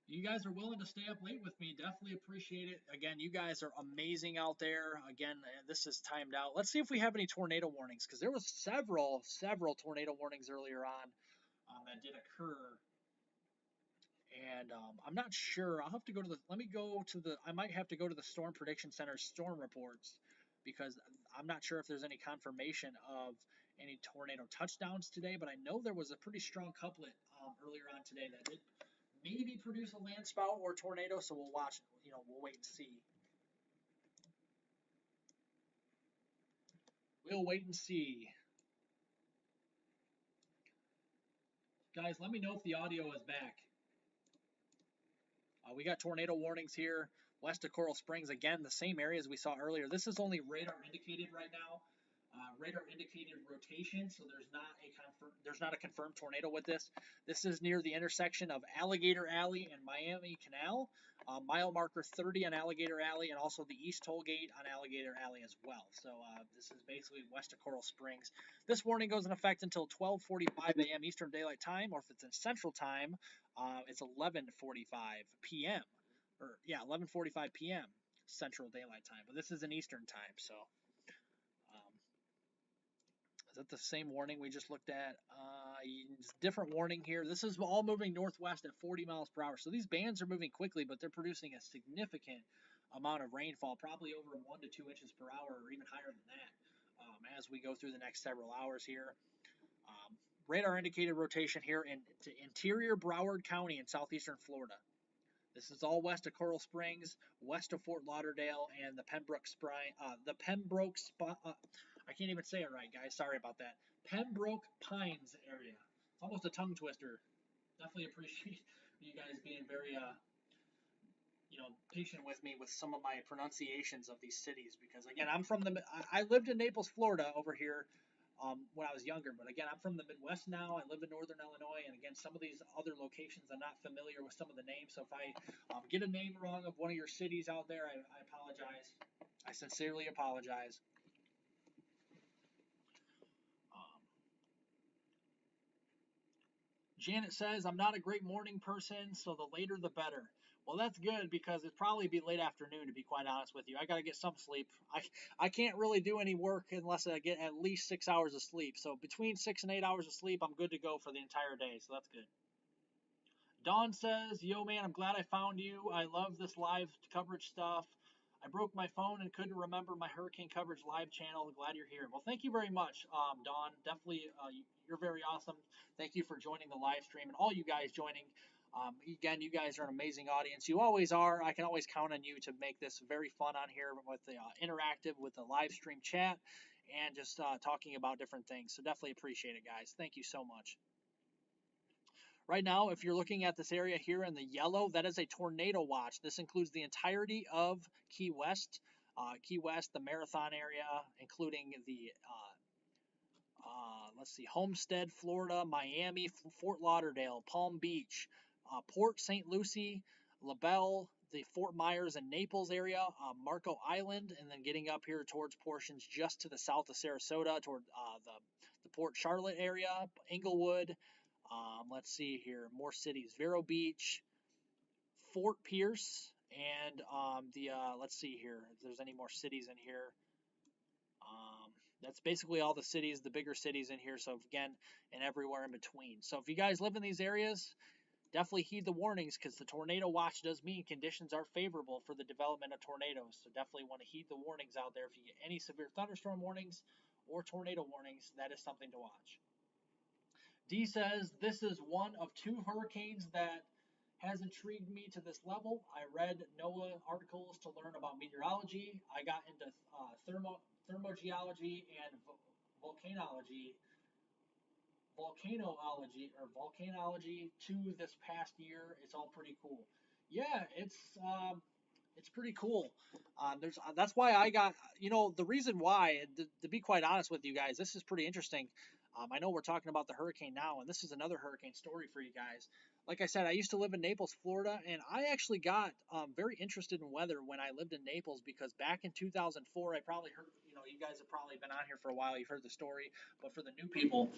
You guys are willing to stay up late with me. Definitely appreciate it. Again, you guys are amazing out there. Again, this is timed out. Let's see if we have any tornado warnings, because there was several tornado warnings earlier on that did occur. And I'm not sure. I'll have to go to I might have to go to the Storm Prediction Center's storm reports, because I'm not sure if there's any confirmation of any tornado touchdowns today, but I know there was a pretty strong couplet earlier on today that did maybe produce a land spout or tornado, so we'll watch, we'll wait and see. We'll wait and see. Guys, let me know if the audio is back. We got tornado warnings here west of Coral Springs. Again, the same areas we saw earlier. This is only radar indicated right now. Radar indicated rotation, so there's not a confirmed tornado with this. This is near the intersection of Alligator Alley and Miami Canal, mile marker 30 on Alligator Alley, and also the East Toll Gate on Alligator Alley as well. So this is basically west of Coral Springs. This warning goes in effect until 12:45 a.m. Eastern Daylight Time, or if it's in Central Time, it's 11:45 p.m. or 11:45 p.m. Central Daylight Time. But this is in Eastern Time, so. Is that the same warning we just looked at? different warning here. This is all moving northwest at 40 miles per hour. So these bands are moving quickly, but they're producing a significant amount of rainfall, probably over 1 to 2 inches per hour or even higher than that as we go through the next several hours here. Radar indicated rotation here into interior Broward County in southeastern Florida. This is all west of Coral Springs, west of Fort Lauderdale, and the Pembroke I can't even say it right, guys. Sorry about that. Pembroke Pines area. It's almost a tongue twister. Definitely appreciate you guys being very, patient with me with some of my pronunciations of these cities because, again, I lived in Naples, Florida over here when I was younger, but again, I'm from the Midwest now. I live in Northern Illinois, and again, some of these other locations I'm not familiar with some of the names. So if I get a name wrong of one of your cities out there, I apologize. I sincerely apologize. Janet says, I'm not a great morning person, so the later the better. Well, that's good because it'd probably be late afternoon, to be quite honest with you. I got to get some sleep. I can't really do any work unless I get at least 6 hours of sleep. So between 6 and 8 hours of sleep, I'm good to go for the entire day. So that's good. Dawn says, yo, man, I'm glad I found you. I love this live coverage stuff. I broke my phone and couldn't remember my hurricane coverage live channel. Glad you're here. Well, thank you very much, Dawn. Definitely, you're very awesome. Thank you for joining the live stream and all you guys joining. Again, you guys are an amazing audience. You always are. I can always count on you to make this very fun on here with the interactive, with the live stream chat, and just talking about different things. So definitely appreciate it, guys. Thank you so much. Right now, if you're looking at this area here in the yellow, that is a tornado watch. This includes the entirety of Key West, the Marathon area, including the, Homestead, Florida, Miami, Fort Lauderdale, Palm Beach, Port St. Lucie, LaBelle, the Fort Myers and Naples area, Marco Island, and then getting up here towards portions just to the south of Sarasota, toward the Port Charlotte area, Inglewood. Let's see here, more cities: Vero Beach, Fort Pierce, and let's see here if there's any more cities in here. That's basically all the cities, the bigger cities in here. So again, and everywhere in between. So if you guys live in these areas, definitely heed the warnings because the tornado watch does mean conditions are favorable for the development of tornadoes. So definitely want to heed the warnings out there. If you get any severe thunderstorm warnings or tornado warnings, that is something to watch. D says, this is one of 2 hurricanes that has intrigued me to this level. I read NOAA articles to learn about meteorology. I got into thermogeology and volcanology too this past year. It's all pretty cool. Yeah, it's pretty cool. That's why I got, the reason why, to be quite honest with you guys, this is pretty interesting. I know we're talking about the hurricane now, and this is another hurricane story for you guys. Like I said, I used to live in Naples, Florida, and I actually got very interested in weather when I lived in Naples because back in 2004, I probably heard, you guys have probably been on here for a while, you've heard the story, but for the new people,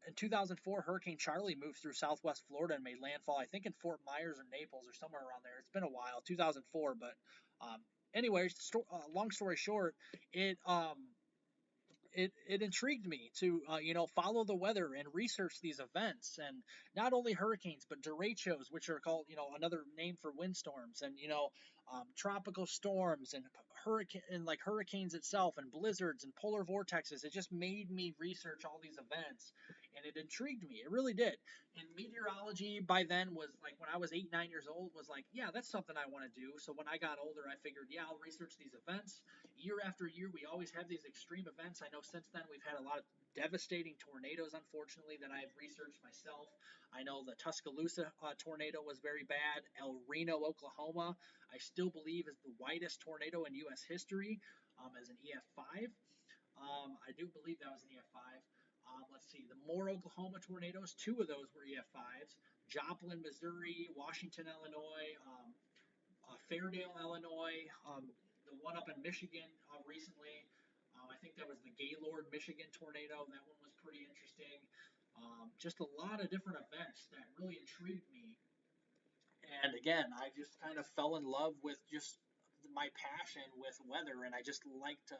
in 2004, Hurricane Charlie moved through southwest Florida and made landfall, I think in Fort Myers or Naples or somewhere around there. It's been a while, 2004, but anyways, long story short, it intrigued me to follow the weather and research these events, and not only hurricanes but derechos, which are called another name for windstorms, and tropical storms and hurricanes itself, and blizzards and polar vortexes. It just made me research all these events, and it intrigued me. It really did. And meteorology by then was like, when I was 8, 9 years old, was like, yeah, that's something I want to do. So when I got older, I figured, yeah, I'll research these events. Year after year, we always have these extreme events. I know since then we've had a lot of devastating tornadoes, unfortunately, that I've researched myself. I know the Tuscaloosa tornado was very bad. El Reno, Oklahoma, I still believe is the widest tornado in U.S. history, as an EF5. I do believe that was an EF5. Let's see, the Moore, Oklahoma tornadoes, 2 of those were EF5s. Joplin, Missouri, Washington, Illinois, Fairdale, Illinois, the one up in Michigan recently. I think that was the Gaylord, Michigan tornado. That one was pretty interesting. Just a lot of different events that really intrigued me. And again, I just kind of fell in love with just my passion with weather, and I just like to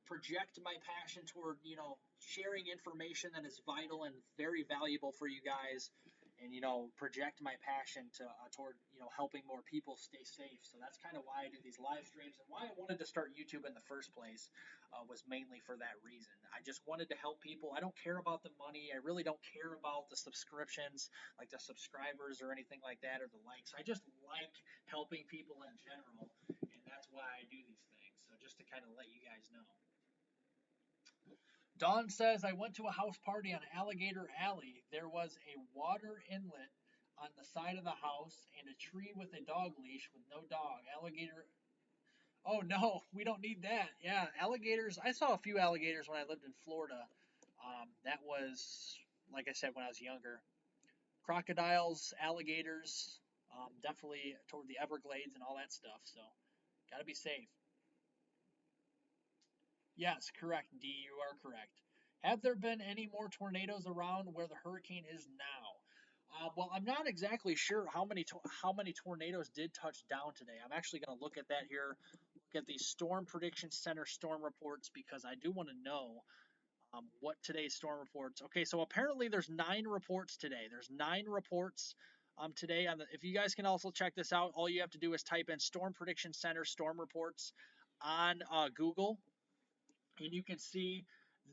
project my passion toward sharing information that is vital and very valuable for you guys, and project my passion to toward helping more people stay safe. So that's kind of why I do these live streams and why I wanted to start YouTube in the first place, was mainly for that reason. I just wanted to help people. I don't care about the money. I really don't care about the subscriptions, like the subscribers or anything like that, or the likes. I just like helping people in general, and that's why I do these things. So just to kind of let you guys know. Dawn says, I went to a house party on Alligator Alley. There was a water inlet on the side of the house and a tree with a dog leash with no dog. Alligator. Oh, no, we don't need that. Yeah, alligators. I saw a few alligators when I lived in Florida. That was, like I said, when I was younger. Crocodiles, alligators, definitely toward the Everglades and all that stuff. So, got to be safe. Yes, correct, D. You are correct. Have there been any more tornadoes around where the hurricane is now? Well, I'm not exactly sure how many tornadoes did touch down today. I'm actually going to look at that here, look at the Storm Prediction Center storm reports, because I do want to know what today's storm reports. Okay, so apparently there's 9 reports today. There's 9 reports today. If you guys can also check this out, all you have to do is type in Storm Prediction Center storm reports on Google, and you can see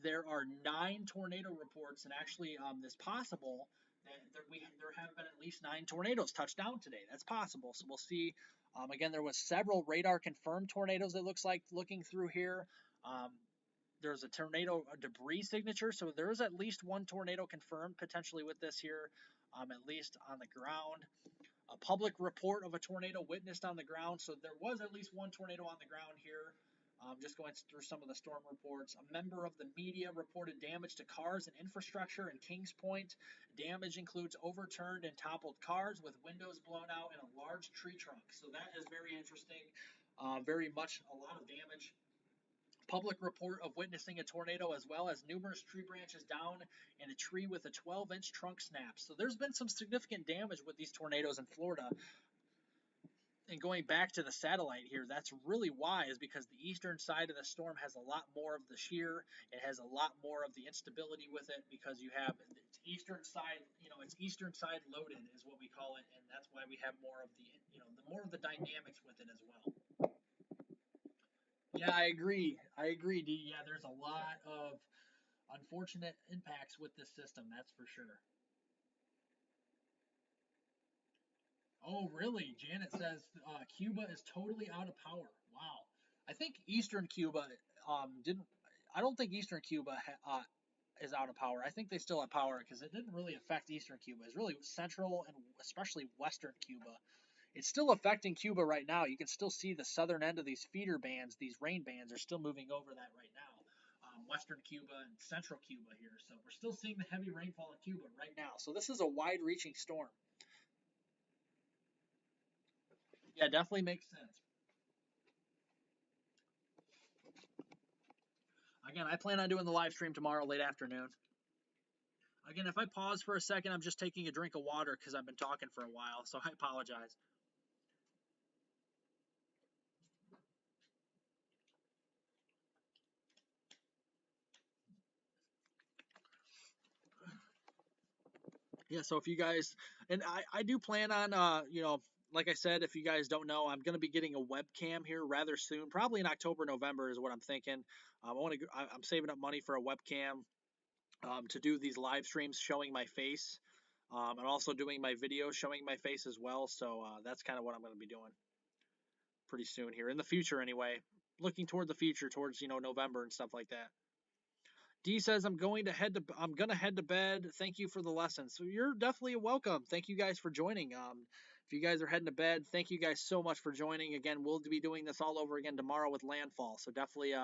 there are 9 tornado reports, and actually, it's possible that there have been at least 9 tornadoes touch down today. That's possible. So we'll see. Again, there was several radar confirmed tornadoes. It looks like, looking through here. There's a tornado debris signature, so there is at least one tornado confirmed potentially with this here, at least on the ground. A public report of a tornado witnessed on the ground, so there was at least one tornado on the ground here. Just going through some of the storm reports. A member of the media reported damage to cars and infrastructure in Kings Point. Damage includes overturned and toppled cars with windows blown out and a large tree trunk. So that is very interesting. Very much a lot of damage. Public report of witnessing a tornado, as well as numerous tree branches down and a tree with a 12-inch trunk snap. So there's been some significant damage with these tornadoes in Florida. And going back to the satellite here, that's really why, is because the eastern side of the storm has a lot more of the shear. It has a lot more of the instability with it, because you have its eastern side, it's eastern side loaded is what we call it, and that's why we have more of the more of the dynamics with it as well. Yeah, I agree. D. Yeah, there's a lot of unfortunate impacts with this system, that's for sure. Oh, really? Janet says Cuba is totally out of power. Wow. I think Eastern Cuba didn't. I don't think Eastern Cuba is out of power. I think they still have power, because it didn't really affect Eastern Cuba. It's really Central and especially Western Cuba. It's still affecting Cuba right now. You can still see the southern end of these feeder bands, these rain bands, are still moving over that right now. Western Cuba and Central Cuba here. So we're still seeing the heavy rainfall in Cuba right now. So this is a wide-reaching storm. Yeah, definitely makes sense. Again, I plan on doing the live stream tomorrow late afternoon. Again, if I pause for a second, I'm just taking a drink of water because I've been talking for a while, so I apologize. Yeah, so if you guys, and I do plan on, like I said, if you guys don't know, I'm going to be getting a webcam here rather soon, probably in October, November is what I'm thinking. I'm saving up money for a webcam to do these live streams showing my face, and also doing my videos showing my face as well. So that's kind of what I'm going to be doing pretty soon here in the future, anyway. Looking toward the future, towards November and stuff like that. D says I'm gonna head to bed. Thank you for the lesson. So you're definitely welcome. Thank you guys for joining. If you guys are heading to bed, thank you guys so much for joining. Again, we'll be doing this all over again tomorrow with Landfall. So definitely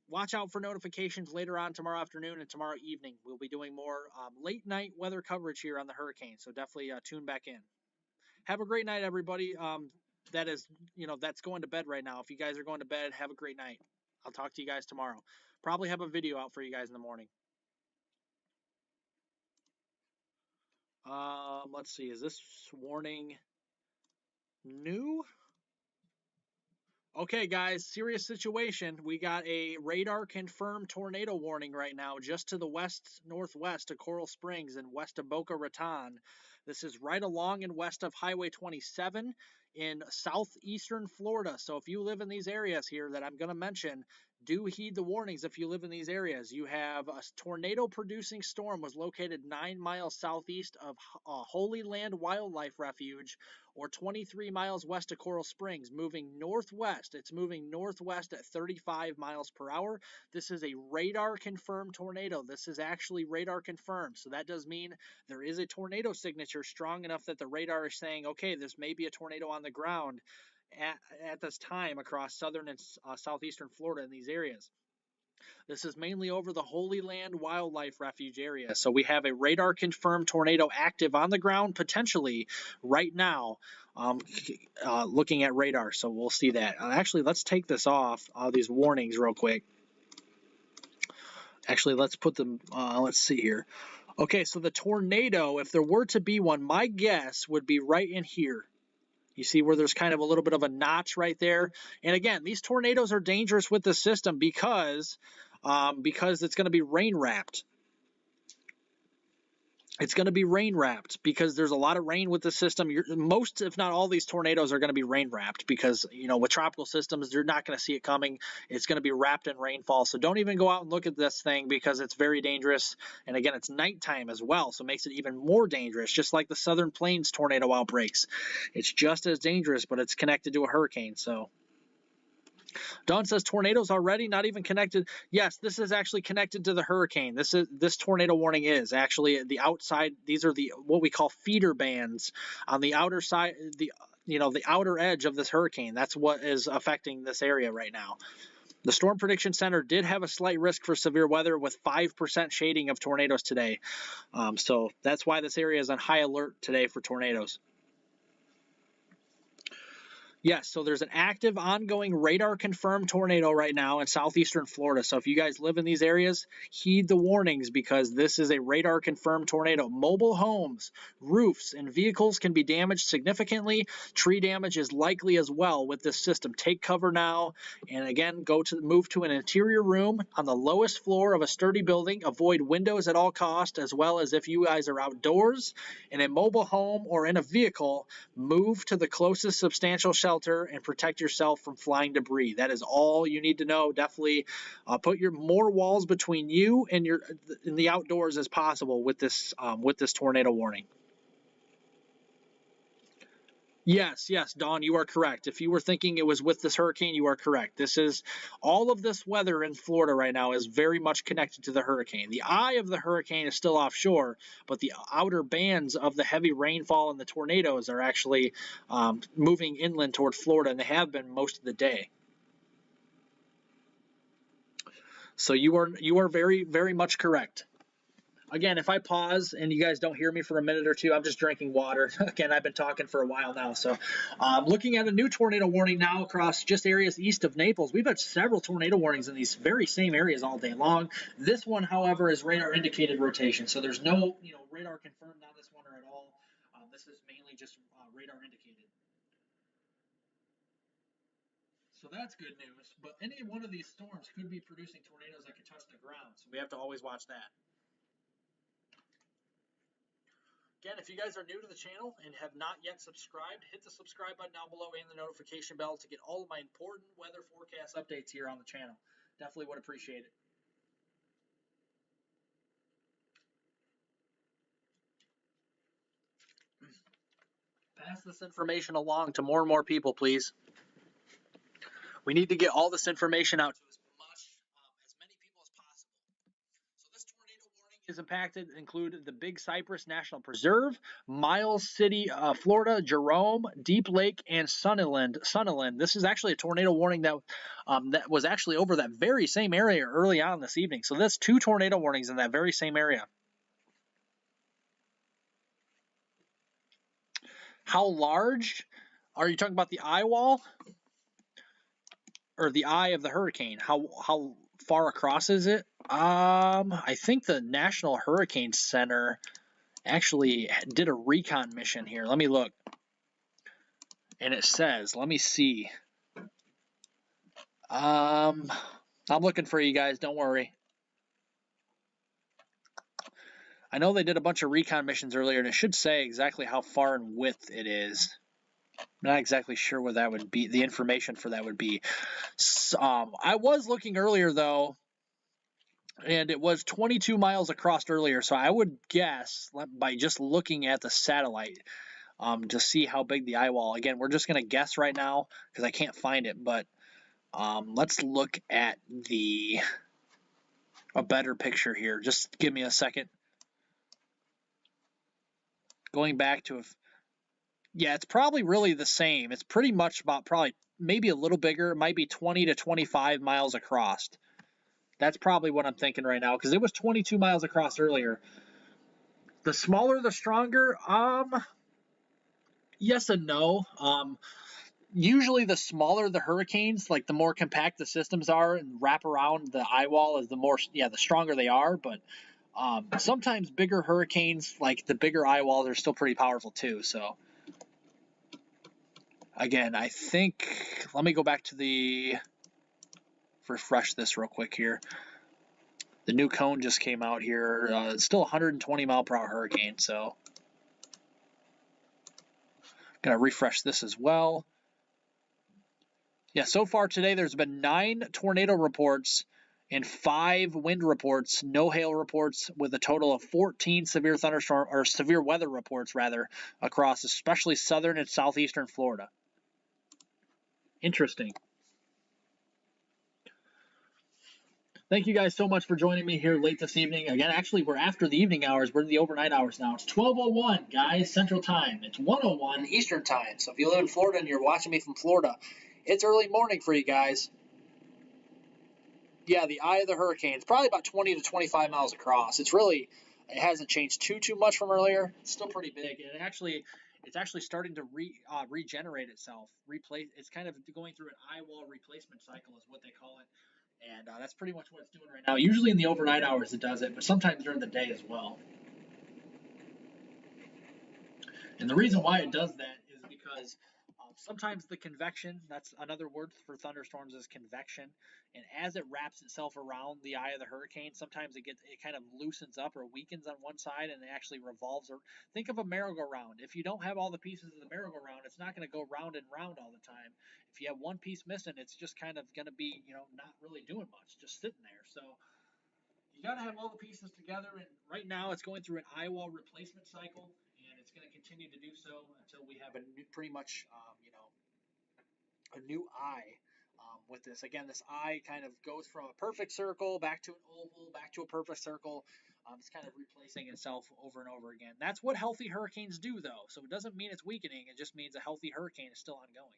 watch out for notifications later on tomorrow afternoon and tomorrow evening. We'll be doing more late night weather coverage here on the hurricane. So definitely tune back in. Have a great night, everybody. That's going to bed right now. If you guys are going to bed, have a great night. I'll talk to you guys tomorrow. Probably have a video out for you guys in the morning. Let's see. Is this warning new? Okay, guys, serious situation. We got a radar confirmed tornado warning right now just to the west northwest of Coral Springs and west of Boca Raton. This is right along and west of Highway 27 in southeastern Florida. So if you live in these areas here that I'm going to mention, do heed the warnings if you live in these areas. You have a tornado producing storm was located 9 miles southeast of Holy Land Wildlife Refuge, or 23 miles west of Coral Springs, moving northwest. It's moving northwest at 35 miles per hour. This is a radar confirmed tornado. This is actually radar confirmed. So that does mean there is a tornado signature strong enough that the radar is saying, okay, this may be a tornado on the ground at this time across southern and southeastern Florida in these areas. This is mainly over the Holy Land Wildlife Refuge area. So we have a radar confirmed tornado active on the ground potentially right now, looking at radar. So we'll see that. Actually, let's take this off, these warnings real quick. Actually, let's put them, let's see here. Okay, so the tornado, if there were to be one, my guess would be right in here. You see where there's kind of a little bit of a notch right there. And again, these tornadoes are dangerous with the system because it's going to be rain wrapped. It's going to be rain wrapped because there's a lot of rain with the system. Most, if not all, these tornadoes are going to be rain wrapped because, with tropical systems, you're not going to see it coming. It's going to be wrapped in rainfall. So don't even go out and look at this thing because it's very dangerous. And again, it's nighttime as well, so it makes it even more dangerous, just like the Southern Plains tornado outbreaks. It's just as dangerous, but it's connected to a hurricane. So Don says tornadoes already, not even connected. Yes, this is actually connected to the hurricane. This tornado warning is actually the outside. These are the what we call feeder bands on the outer side, the outer edge of this hurricane. That's what is affecting this area right now. The Storm Prediction Center did have a slight risk for severe weather with 5% shading of tornadoes today. So that's why this area is on high alert today for tornadoes. Yes, so there's an active, ongoing radar-confirmed tornado right now in southeastern Florida. So if you guys live in these areas, heed the warnings because this is a radar-confirmed tornado. Mobile homes, roofs, and vehicles can be damaged significantly. Tree damage is likely as well with this system. Take cover now, and again, move to an interior room on the lowest floor of a sturdy building. Avoid windows at all costs, as well as if you guys are outdoors in a mobile home or in a vehicle, move to the closest substantial shelter and protect yourself from flying debris. That is all you need to know. Definitely put more walls between you and in the outdoors as possible with this tornado warning. Yes, Dawn, you are correct. If you were thinking it was with this hurricane, you are correct. All of this weather in Florida right now is very much connected to the hurricane. The eye of the hurricane is still offshore, but the outer bands of the heavy rainfall and the tornadoes are actually moving inland toward Florida, and they have been most of the day. So you are very, very much correct. Again, if I pause and you guys don't hear me for a minute or two, I'm just drinking water. Again, I've been talking for a while now. So looking at a new tornado warning now across just areas east of Naples. We've had several tornado warnings in these very same areas all day long. This one, however, is radar indicated rotation. So there's no radar confirmed on this one or at all. This is mainly just radar indicated. So that's good news. But any one of these storms could be producing tornadoes that could touch the ground. So we have to always watch that. Again, if you guys are new to the channel and have not yet subscribed, hit the subscribe button down below and the notification bell to get all of my important weather forecast updates here on the channel. Definitely would appreciate it. Pass this information along to more and more people, please. We need to get all this information out to as many people as possible. So this tornado warning is include the Big Cypress National Preserve, Miles City, Florida, Jerome, Deep Lake, and Sunnyland. This is actually a tornado warning that was actually over that very same area early on this evening. So that's 2 tornado warnings in that very same area. How large? Are you talking about the eye wall? Or the eye of the hurricane? How far across is it? I think the National Hurricane Center actually did a recon mission here. Let me look. And it says, let me see. I'm looking for you guys. Don't worry. I know they did a bunch of recon missions earlier, and it should say exactly how far in width it is. I'm not exactly sure what that would be. The information for that would be. I was looking earlier, though, and it was 22 miles across earlier, so I would guess by just looking at the satellite to see how big the eye wall. Again, we're just going to guess right now because I can't find it, but let's look at a better picture here. Just give me a second. Going back to yeah, it's probably really the same. It's pretty much about probably maybe a little bigger. It might be 20 to 25 miles across. That's probably what I'm thinking right now because it was 22 miles across earlier. The smaller, the stronger. Yes and no. Usually the smaller the hurricanes, like the more compact the systems are and wrap around the eye wall, is the stronger they are. But sometimes bigger hurricanes, like the bigger eye walls, are still pretty powerful too. So again, I think let me go back to refresh this real quick here. The new cone just came out here. It's still 120 mile per hour hurricane, so gonna refresh this as well. Yeah, so far today there's been 9 tornado reports and 5 wind reports, no hail reports, with a total of 14 severe thunderstorm or severe weather reports rather across especially southern and southeastern Florida. Interesting. Thank you guys so much for joining me here late this evening. Again, actually, we're after the evening hours. We're in the overnight hours now. It's 12:01, guys, Central Time. It's 1:01 Eastern Time. So if you live in Florida and you're watching me from Florida, it's early morning for you guys. Yeah, the eye of the hurricane. It's probably about 20 to 25 miles across. It hasn't changed too much from earlier. It's still pretty big, and it's actually starting to regenerate itself. It's kind of going through an eye wall replacement cycle, is what they call it. And that's pretty much what it's doing right now. Usually in the overnight hours it does it, but sometimes during the day as well. And the reason why it does that is because sometimes the convection, that's another word for thunderstorms, is convection. And as it wraps itself around the eye of the hurricane, sometimes it kind of loosens up or weakens on one side and it actually revolves. Or think of a merry-go-round. If you don't have all the pieces of the merry-go-round, it's not going to go round and round all the time. If you have one piece missing, it's just kind of going to be, not really doing much, just sitting there. So you got to have all the pieces together, and right now it's going through an eye wall replacement cycle, and it's going to continue to do so until we have pretty much, a new eye with this. Again, this eye kind of goes from a perfect circle back to an oval, back to a perfect circle. It's kind of replacing itself over and over again. That's what healthy hurricanes do, though. So it doesn't mean it's weakening. It just means a healthy hurricane is still ongoing.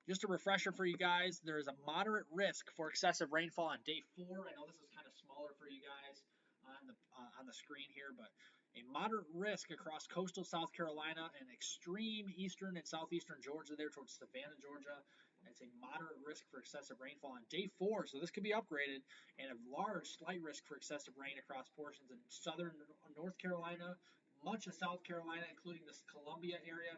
Just a refresher for you guys, there is a moderate risk for excessive rainfall on day 4. I know this is kind of smaller for you guys on the screen here, but a moderate risk across coastal South Carolina and extreme eastern and southeastern Georgia there towards Savannah, Georgia. It's a moderate risk for excessive rainfall on day 4, so this could be upgraded, and a large slight risk for excessive rain across portions in southern North Carolina, much of South Carolina, including this Columbia area,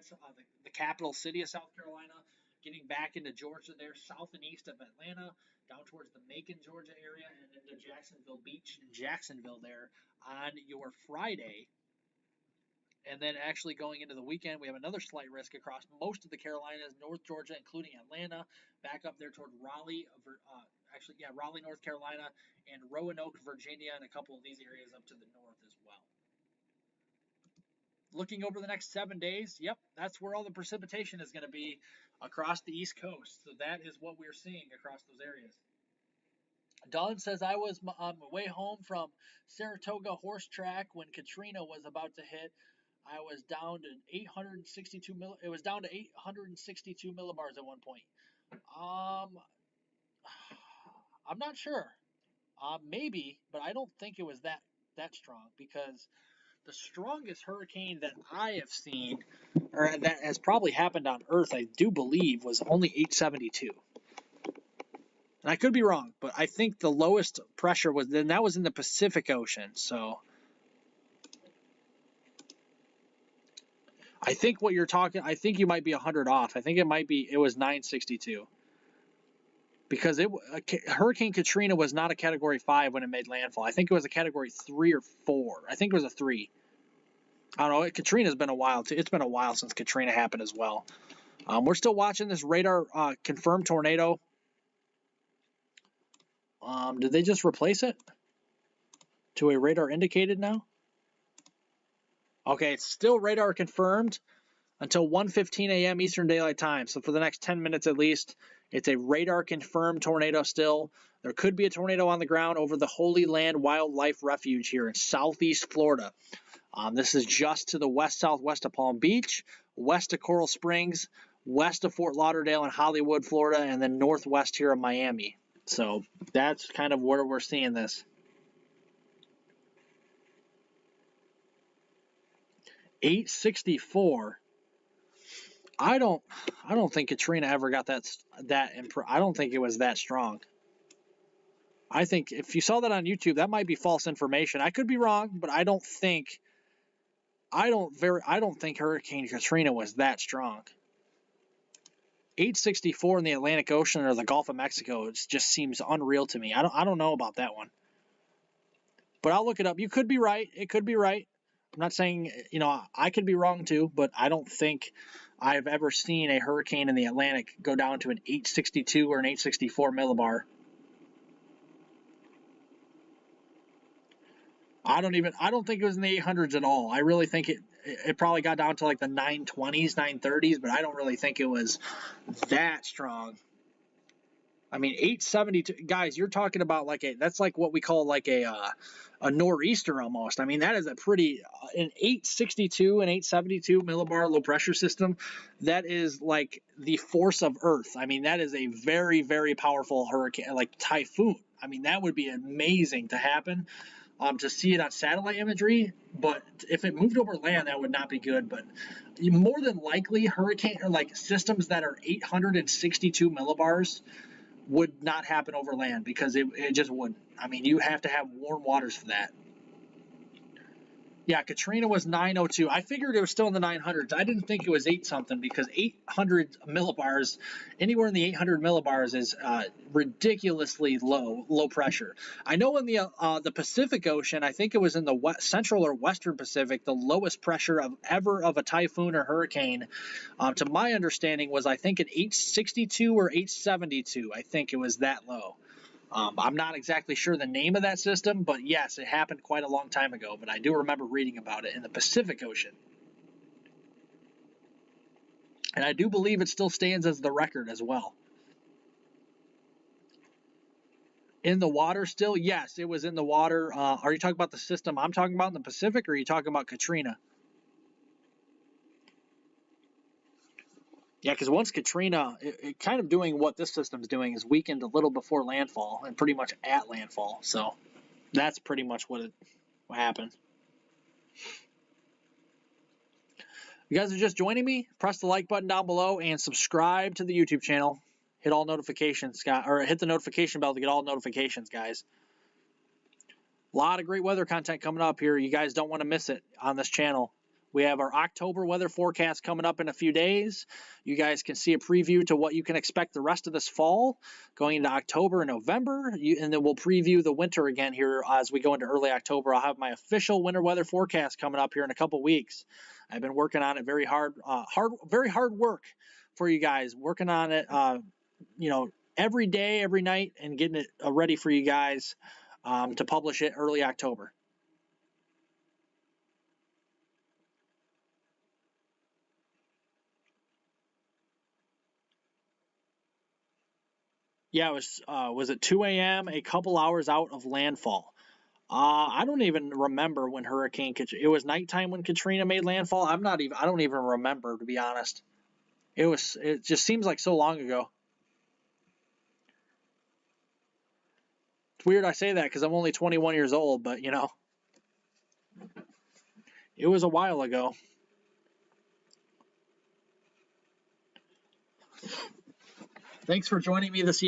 the capital city of South Carolina, getting back into Georgia there, south and east of Atlanta, down towards the Macon, Georgia area, and into Jacksonville Beach and Jacksonville there on your Friday. And then actually going into the weekend, we have another slight risk across most of the Carolinas, North Georgia, including Atlanta, back up there toward Raleigh, Raleigh, North Carolina, and Roanoke, Virginia, and a couple of these areas up to the north as well. Looking over the next 7 days, yep, that's where all the precipitation is going to be across the East Coast. So that is what we're seeing across those areas. Don says, I was on my way home from Saratoga Horse Track when Katrina was about to hit. I was down to 862 it was down to 862 millibars at one point. I'm not sure. Maybe, but I don't think it was that strong, because the strongest hurricane that I have seen, or that has probably happened on Earth, I do believe, was only 872. And I could be wrong, but I think the lowest pressure that was in the Pacific Ocean. So I think what you're talking, I think you might be 100 off. I think it was 962. Because Hurricane Katrina was not a Category 5 when it made landfall. I think it was a Category 3 or 4. I think it was a 3. I don't know. Katrina's been a while, too. It's been a while since Katrina happened as well. We're still watching this radar confirmed tornado. Did they just replace it to a radar indicated now? Okay, it's still radar confirmed until 1:15 a.m. Eastern Daylight Time. So for the next 10 minutes at least, it's a radar confirmed tornado still. There could be a tornado on the ground over the Holy Land Wildlife Refuge here in southeast Florida. This is just to the west-southwest of Palm Beach, west of Coral Springs, west of Fort Lauderdale and Hollywood, Florida, and then northwest here of Miami. So that's kind of where we're seeing this. 864. I don't think Katrina ever got that. I don't think it was that strong. I think if you saw that on YouTube, that might be false information. I could be wrong, but I don't think Hurricane Katrina was that strong. 864 in the Atlantic Ocean or the Gulf of Mexico, it just seems unreal to me. I don't know about that one. But I'll look it up. You could be right. It could be right. I'm not saying, I could be wrong too, but I don't think I've ever seen a hurricane in the Atlantic go down to an 862 or an 864 millibar. I don't think it was in the 800s at all. I really think it probably got down to like the 920s, 930s, but I don't really think it was that strong. I mean, 872, guys, you're talking about that's like what we call like a nor'easter almost. I mean, that is an 862 and 872 millibar low pressure system. That is like the force of Earth. I mean, that is a very, very powerful hurricane, like typhoon. I mean, that would be amazing to happen. To see it on satellite imagery, but if it moved over land, that would not be good. But more than likely, hurricane or like systems that are 862 millibars would not happen over land because it just wouldn't. I mean, you have to have warm waters for that. Yeah, Katrina was 902. I figured it was still in the 900s. I didn't think it was 8 something because 800 millibars, anywhere in the 800 millibars is ridiculously low pressure. I know in the Pacific Ocean, I think it was in the central or western Pacific, the lowest pressure of a typhoon or hurricane, to my understanding, was I think an 862 or 872. I think it was that low. I'm not exactly sure the name of that system, but yes, it happened quite a long time ago. But I do remember reading about it in the Pacific Ocean. And I do believe it still stands as the record as well. In the water still? Yes, it was in the water. Are you talking about the system I'm talking about in the Pacific, or are you talking about Katrina? Yeah, because once Katrina, it kind of doing what this system's doing is weakened a little before landfall and pretty much at landfall. So that's pretty much what happened. You guys are just joining me, press the like button down below and subscribe to the YouTube channel. Hit all notifications, or hit the notification bell to get all notifications, guys. A lot of great weather content coming up here. You guys don't want to miss it on this channel. We have our October weather forecast coming up in a few days. You guys can see a preview to what you can expect the rest of this fall, going into October and November, and then we'll preview the winter again here as we go into early October. I'll have my official winter weather forecast coming up here in a couple weeks. I've been working on it very hard, very hard work for you guys, working on it, every day, every night, and getting it ready for you guys to publish it early October. Yeah, it was it 2 a.m., a couple hours out of landfall. I don't even remember when Hurricane Katrina, it was nighttime when Katrina made landfall. I don't even remember, to be honest. It just seems like so long ago. It's weird I say that because I'm only 21 years old, but it was a while ago. Thanks for joining me this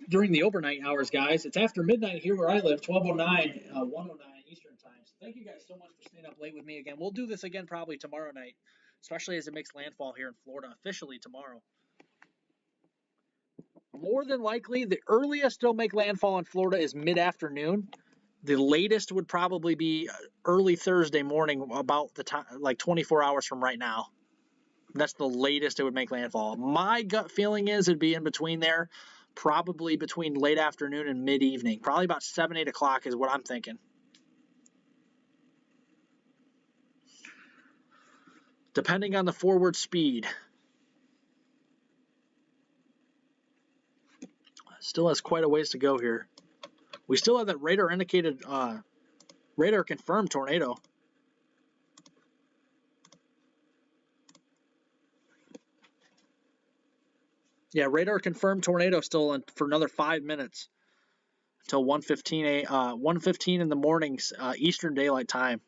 during the overnight hours, guys. It's after midnight here where I live, 12:09, 1:09 Eastern time. So thank you guys so much for staying up late with me again. We'll do this again probably tomorrow night, especially as it makes landfall here in Florida officially tomorrow. More than likely, the earliest it'll make landfall in Florida is mid-afternoon. The latest would probably be early Thursday morning, about the time, like 24 hours from right now. That's the latest it would make landfall. My gut feeling is it'd be in between there, probably between late afternoon and mid-evening. Probably about 7, 8 o'clock is what I'm thinking. Depending on the forward speed. Still has quite a ways to go here. We still have that radar indicated, radar confirmed tornado. Yeah, radar confirmed tornado still for another 5 minutes until 1:15 in the morning Eastern Daylight Time.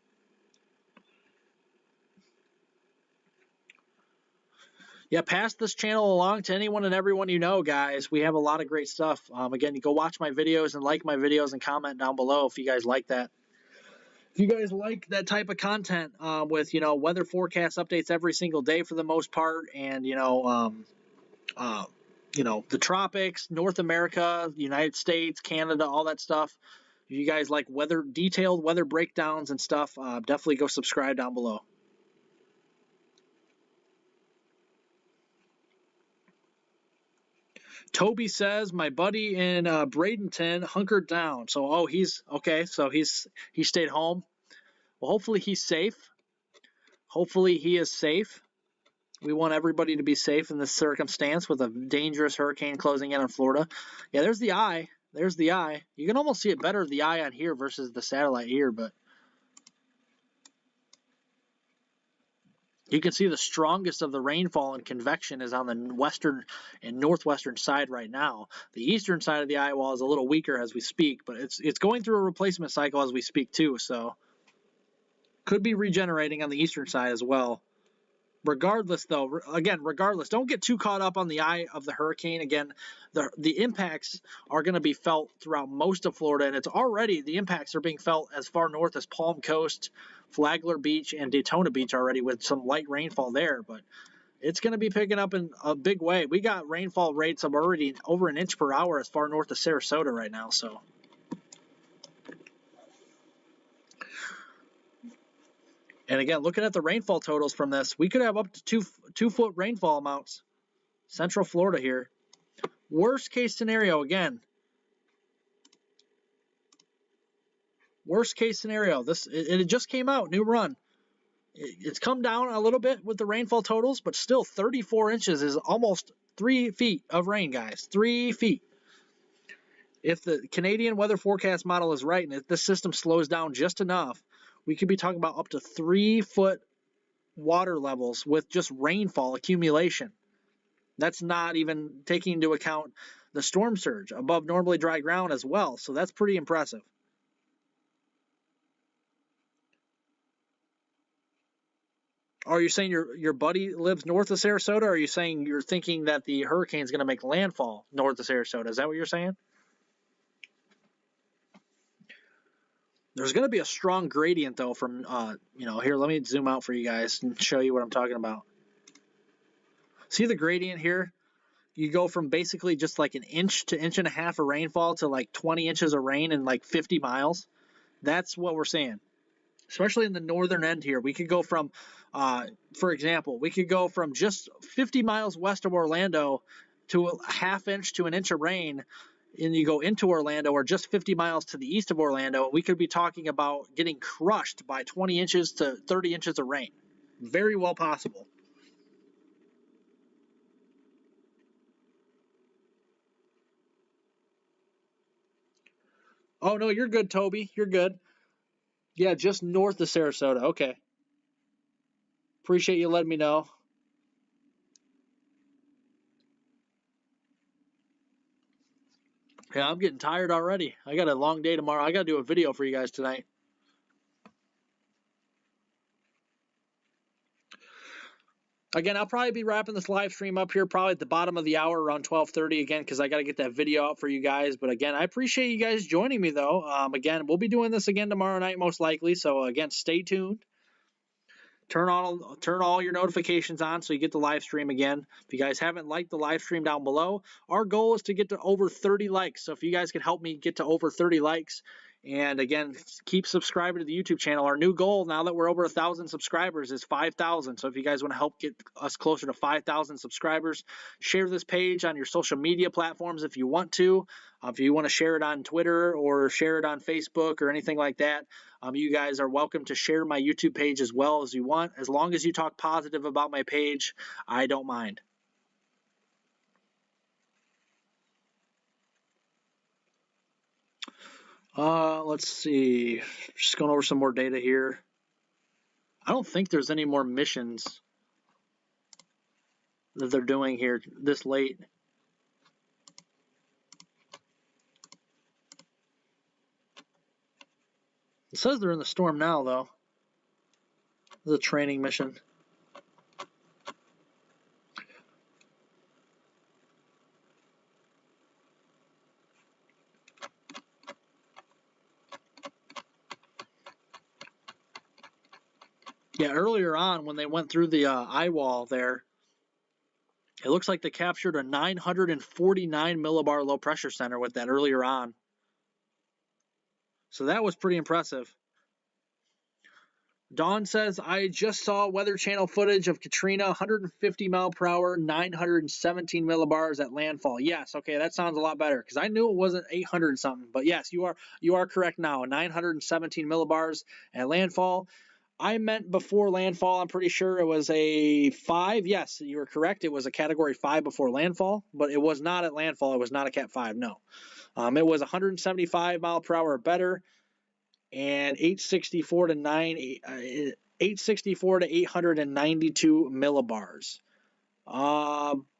Yeah, pass this channel along to anyone and everyone you know, guys. We have a lot of great stuff. Again, you go watch my videos and like my videos and comment down below if you guys like that. If you guys like that type of content with, weather forecast updates every single day for the most part, and, the tropics, North America, United States, Canada, all that stuff. If you guys like detailed weather breakdowns and stuff, definitely go subscribe down below. Toby says my buddy in Bradenton hunkered down. So, he's okay. So he stayed home. Well, hopefully he's safe. Hopefully he is safe. We want everybody to be safe in this circumstance with a dangerous hurricane closing in on Florida. Yeah, there's the eye. There's the eye. You can almost see it better, the eye on here versus the satellite here, but you can see the strongest of the rainfall and convection is on the western and northwestern side right now. The eastern side of the eye wall is a little weaker as we speak, but it's going through a replacement cycle as we speak too, so could be regenerating on the eastern side as well. Regardless, though, don't get too caught up on the eye of the hurricane. Again, the impacts are going to be felt throughout most of Florida, and the impacts are being felt as far north as Palm Coast, Flagler Beach, and Daytona Beach already with some light rainfall there, but it's going to be picking up in a big way. We got rainfall rates of already over an inch per hour as far north as Sarasota right now, so. And again, looking at the rainfall totals from this, we could have up to 2-foot rainfall amounts. Central Florida here. Worst case scenario, again. Worst case scenario. It just came out, new run. It's come down a little bit with the rainfall totals, but still 34 inches is almost 3 feet of rain, guys. 3 feet. If the Canadian weather forecast model is right and if the system slows down just enough, we could be talking about up to 3-foot water levels with just rainfall accumulation. That's not even taking into account the storm surge above normally dry ground as well, so that's pretty impressive. Are you saying your buddy lives north of Sarasota, or are you saying you're thinking that the hurricane's going to make landfall north of Sarasota? Is that what you're saying? There's going to be a strong gradient, though, from, here, let me zoom out for you guys and show you what I'm talking about. See the gradient here? You go from basically just like an inch to inch and a half of rainfall to like 20 inches of rain in like 50 miles. That's what we're seeing, especially in the northern end here. We could go from, for example, we could go from just 50 miles west of Orlando to a ½ inch to an inch of rain, and you go into Orlando, or just 50 miles to the east of Orlando, we could be talking about getting crushed by 20 inches to 30 inches of rain. Very well possible. Oh, no, you're good, Toby. You're good. Yeah, just north of Sarasota. Okay. Appreciate you letting me know. Yeah, I'm getting tired already. I got a long day tomorrow. I got to do a video for you guys tonight. Again, I'll probably be wrapping this live stream up here probably at the bottom of the hour around 12:30 again, because I got to get that video out for you guys. But again, I appreciate you guys joining me, though. Again, we'll be doing this again tomorrow night most likely. So again, stay tuned. Turn all your notifications on so you get the live stream again. If you guys haven't liked the live stream down below, our goal is to get to over 30 likes. So if you guys could help me get to over 30 likes, and again, keep subscribing to the YouTube channel. Our new goal now that we're over 1,000 subscribers is 5,000. So if you guys want to help get us closer to 5,000 subscribers, share this page on your social media platforms if you want to. If you want to share it on Twitter or share it on Facebook or anything like that, you guys are welcome to share my YouTube page as well as you want. As long as you talk positive about my page, I don't mind. Let's see. Just going over some more data here. I don't think there's any more missions that they're doing here this late. It says they're in the storm now, though. This is a training mission. Yeah, earlier on when they went through the eye wall there, it looks like they captured a 949 millibar low pressure center with that earlier on. So that was pretty impressive. Dawn says, I just saw Weather Channel footage of Katrina, 150 mile per hour, 917 millibars at landfall. Yes, okay, that sounds a lot better because I knew it wasn't 800 something. But yes, you are correct now. 917 millibars at landfall. I meant before landfall, I'm pretty sure it was a 5. Yes, you were correct. It was a category 5 before landfall, but it was not at landfall. It was not a cat 5, no. It was 175 mile per hour or better, and 864 to 892 millibars.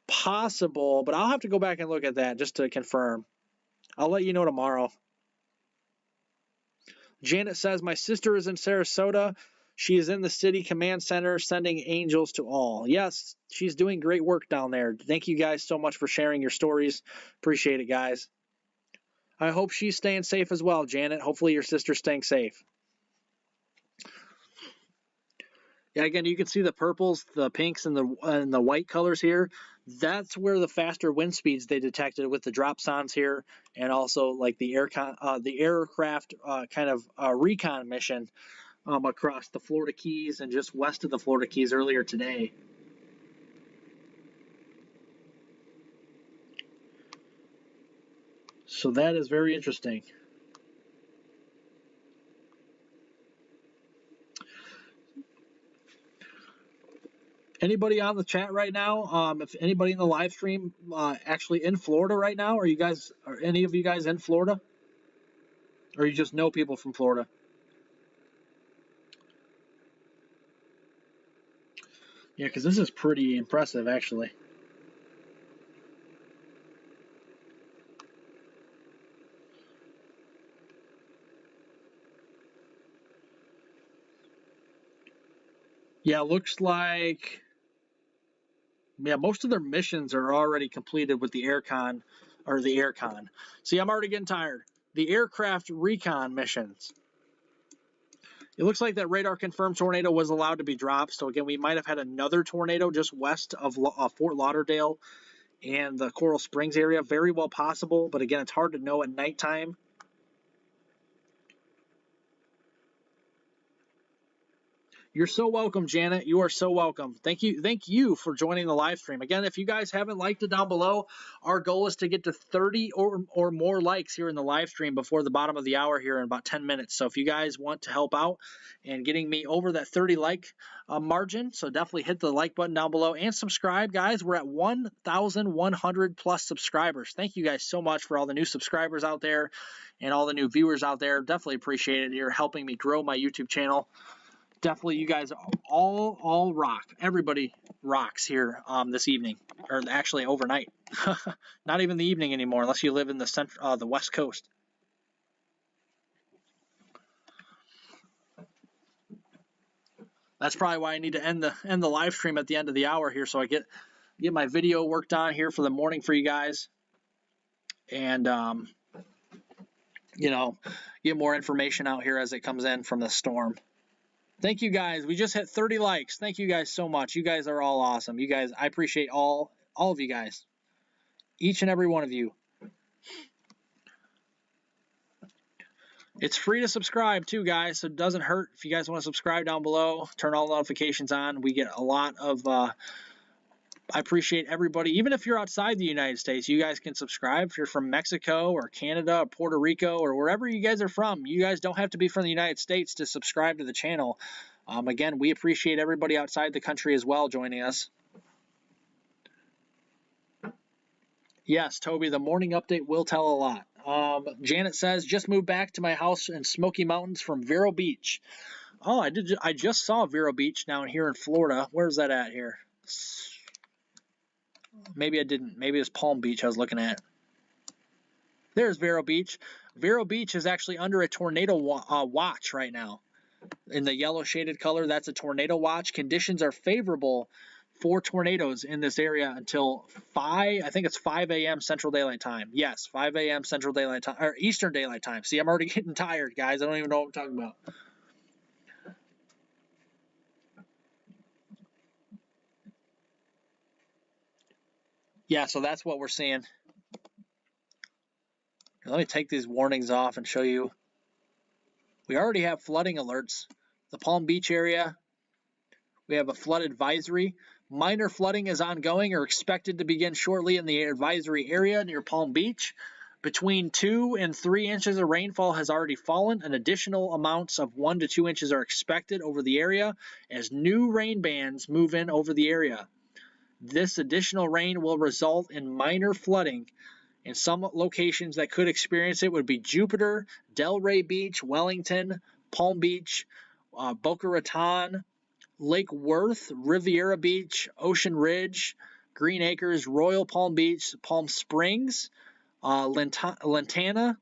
Possible, but I'll have to go back and look at that just to confirm. I'll let you know tomorrow. Janet says, my sister is in Sarasota. She is in the city command center sending angels to all. Yes, she's doing great work down there. Thank you guys so much for sharing your stories. Appreciate it, guys. I hope she's staying safe as well, Janet. Hopefully your sister's staying safe. Yeah, again, you can see the purples, the pinks, and the white colors here. That's where the faster wind speeds they detected with the dropsondes here, and also like the aircraft kind of recon mission across the Florida Keys and just west of the Florida Keys earlier today. So that is very interesting. Anybody on the chat right now? If anybody in the live stream actually in Florida right now, are any of you guys in Florida? Or you just know people from Florida? Yeah, because this is pretty impressive, actually. Yeah, looks like most of their missions are already completed with the aircon. See, I'm already getting tired. The aircraft recon missions. It looks like that radar confirmed tornado was allowed to be dropped. So again, we might have had another tornado just west of Fort Lauderdale and the Coral Springs area. Very well possible, but again, it's hard to know at nighttime. You're so welcome, Janet. You are so welcome. Thank you for joining the live stream. Again, if you guys haven't liked it down below, our goal is to get to 30 or more likes here in the live stream before the bottom of the hour here in about 10 minutes. So if you guys want to help out and getting me over that 30 like margin, so definitely hit the like button down below and subscribe, guys. We're at 1,100 plus subscribers. Thank you guys so much for all the new subscribers out there and all the new viewers out there. Definitely appreciate it. You're helping me grow my YouTube channel. Definitely, you guys all rock. Everybody rocks here this evening, or actually overnight. Not even the evening anymore, unless you live in the West Coast. That's probably why I need to end the live stream at the end of the hour here, so I get my video worked on here for the morning for you guys, and get more information out here as it comes in from the storm. Thank you guys. We just hit 30 likes. Thank you guys so much. You guys are all awesome. You guys, I appreciate all of you guys. Each and every one of you. It's free to subscribe too, guys, so it doesn't hurt if you guys want to subscribe down below. Turn all notifications on. We get a lot of I appreciate everybody. Even if you're outside the United States, you guys can subscribe. If you're from Mexico or Canada or Puerto Rico or wherever you guys are from, you guys don't have to be from the United States to subscribe to the channel. Again, we appreciate everybody outside the country as well joining us. Yes, Toby, the morning update will tell a lot. Janet says, just moved back to my house in Smoky Mountains from Vero Beach. Oh, I just saw Vero Beach down here in Florida. Where's that at here? Maybe I didn't. Maybe it's Palm Beach I was looking at. There's Vero Beach. Vero Beach is actually under a tornado watch right now. In the yellow shaded color, that's a tornado watch. Conditions are favorable for tornadoes in this area until 5, I think it's 5 a.m. Central Daylight Time. Yes, 5 a.m. Central Daylight Time, or Eastern Daylight Time. See, I'm already getting tired, guys. I don't even know what I'm talking about. Yeah, so that's what we're seeing. Let me take these warnings off and show you. We already have flooding alerts. The Palm Beach area, we have a flood advisory. Minor flooding is ongoing or expected to begin shortly in the advisory area near Palm Beach. Between 2 and 3 inches of rainfall has already fallen, and additional amounts of 1 to 2 inches are expected over the area as new rain bands move in over the area. This additional rain will result in minor flooding, and some locations that could experience it would be Jupiter, Delray Beach, Wellington, Palm Beach, Boca Raton, Lake Worth, Riviera Beach, Ocean Ridge, Green Acres, Royal Palm Beach, Palm Springs, Lantana,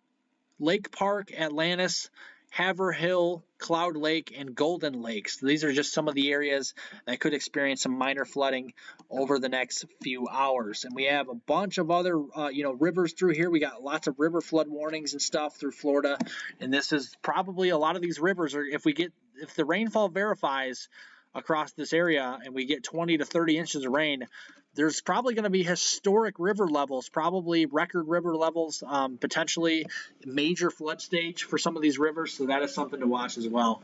Lake Park, Atlantis, Haverhill, Cloud Lake, and Golden Lakes. These are just some of the areas that could experience some minor flooding over the next few hours. And we have a bunch of other, rivers through here. We got lots of river flood warnings and stuff through Florida. And this is probably a lot of these rivers are, if the rainfall verifies across this area and we get 20 to 30 inches of rain, there's probably going to be historic river levels, probably record river levels, potentially major flood stage for some of these rivers. So that is something to watch as well.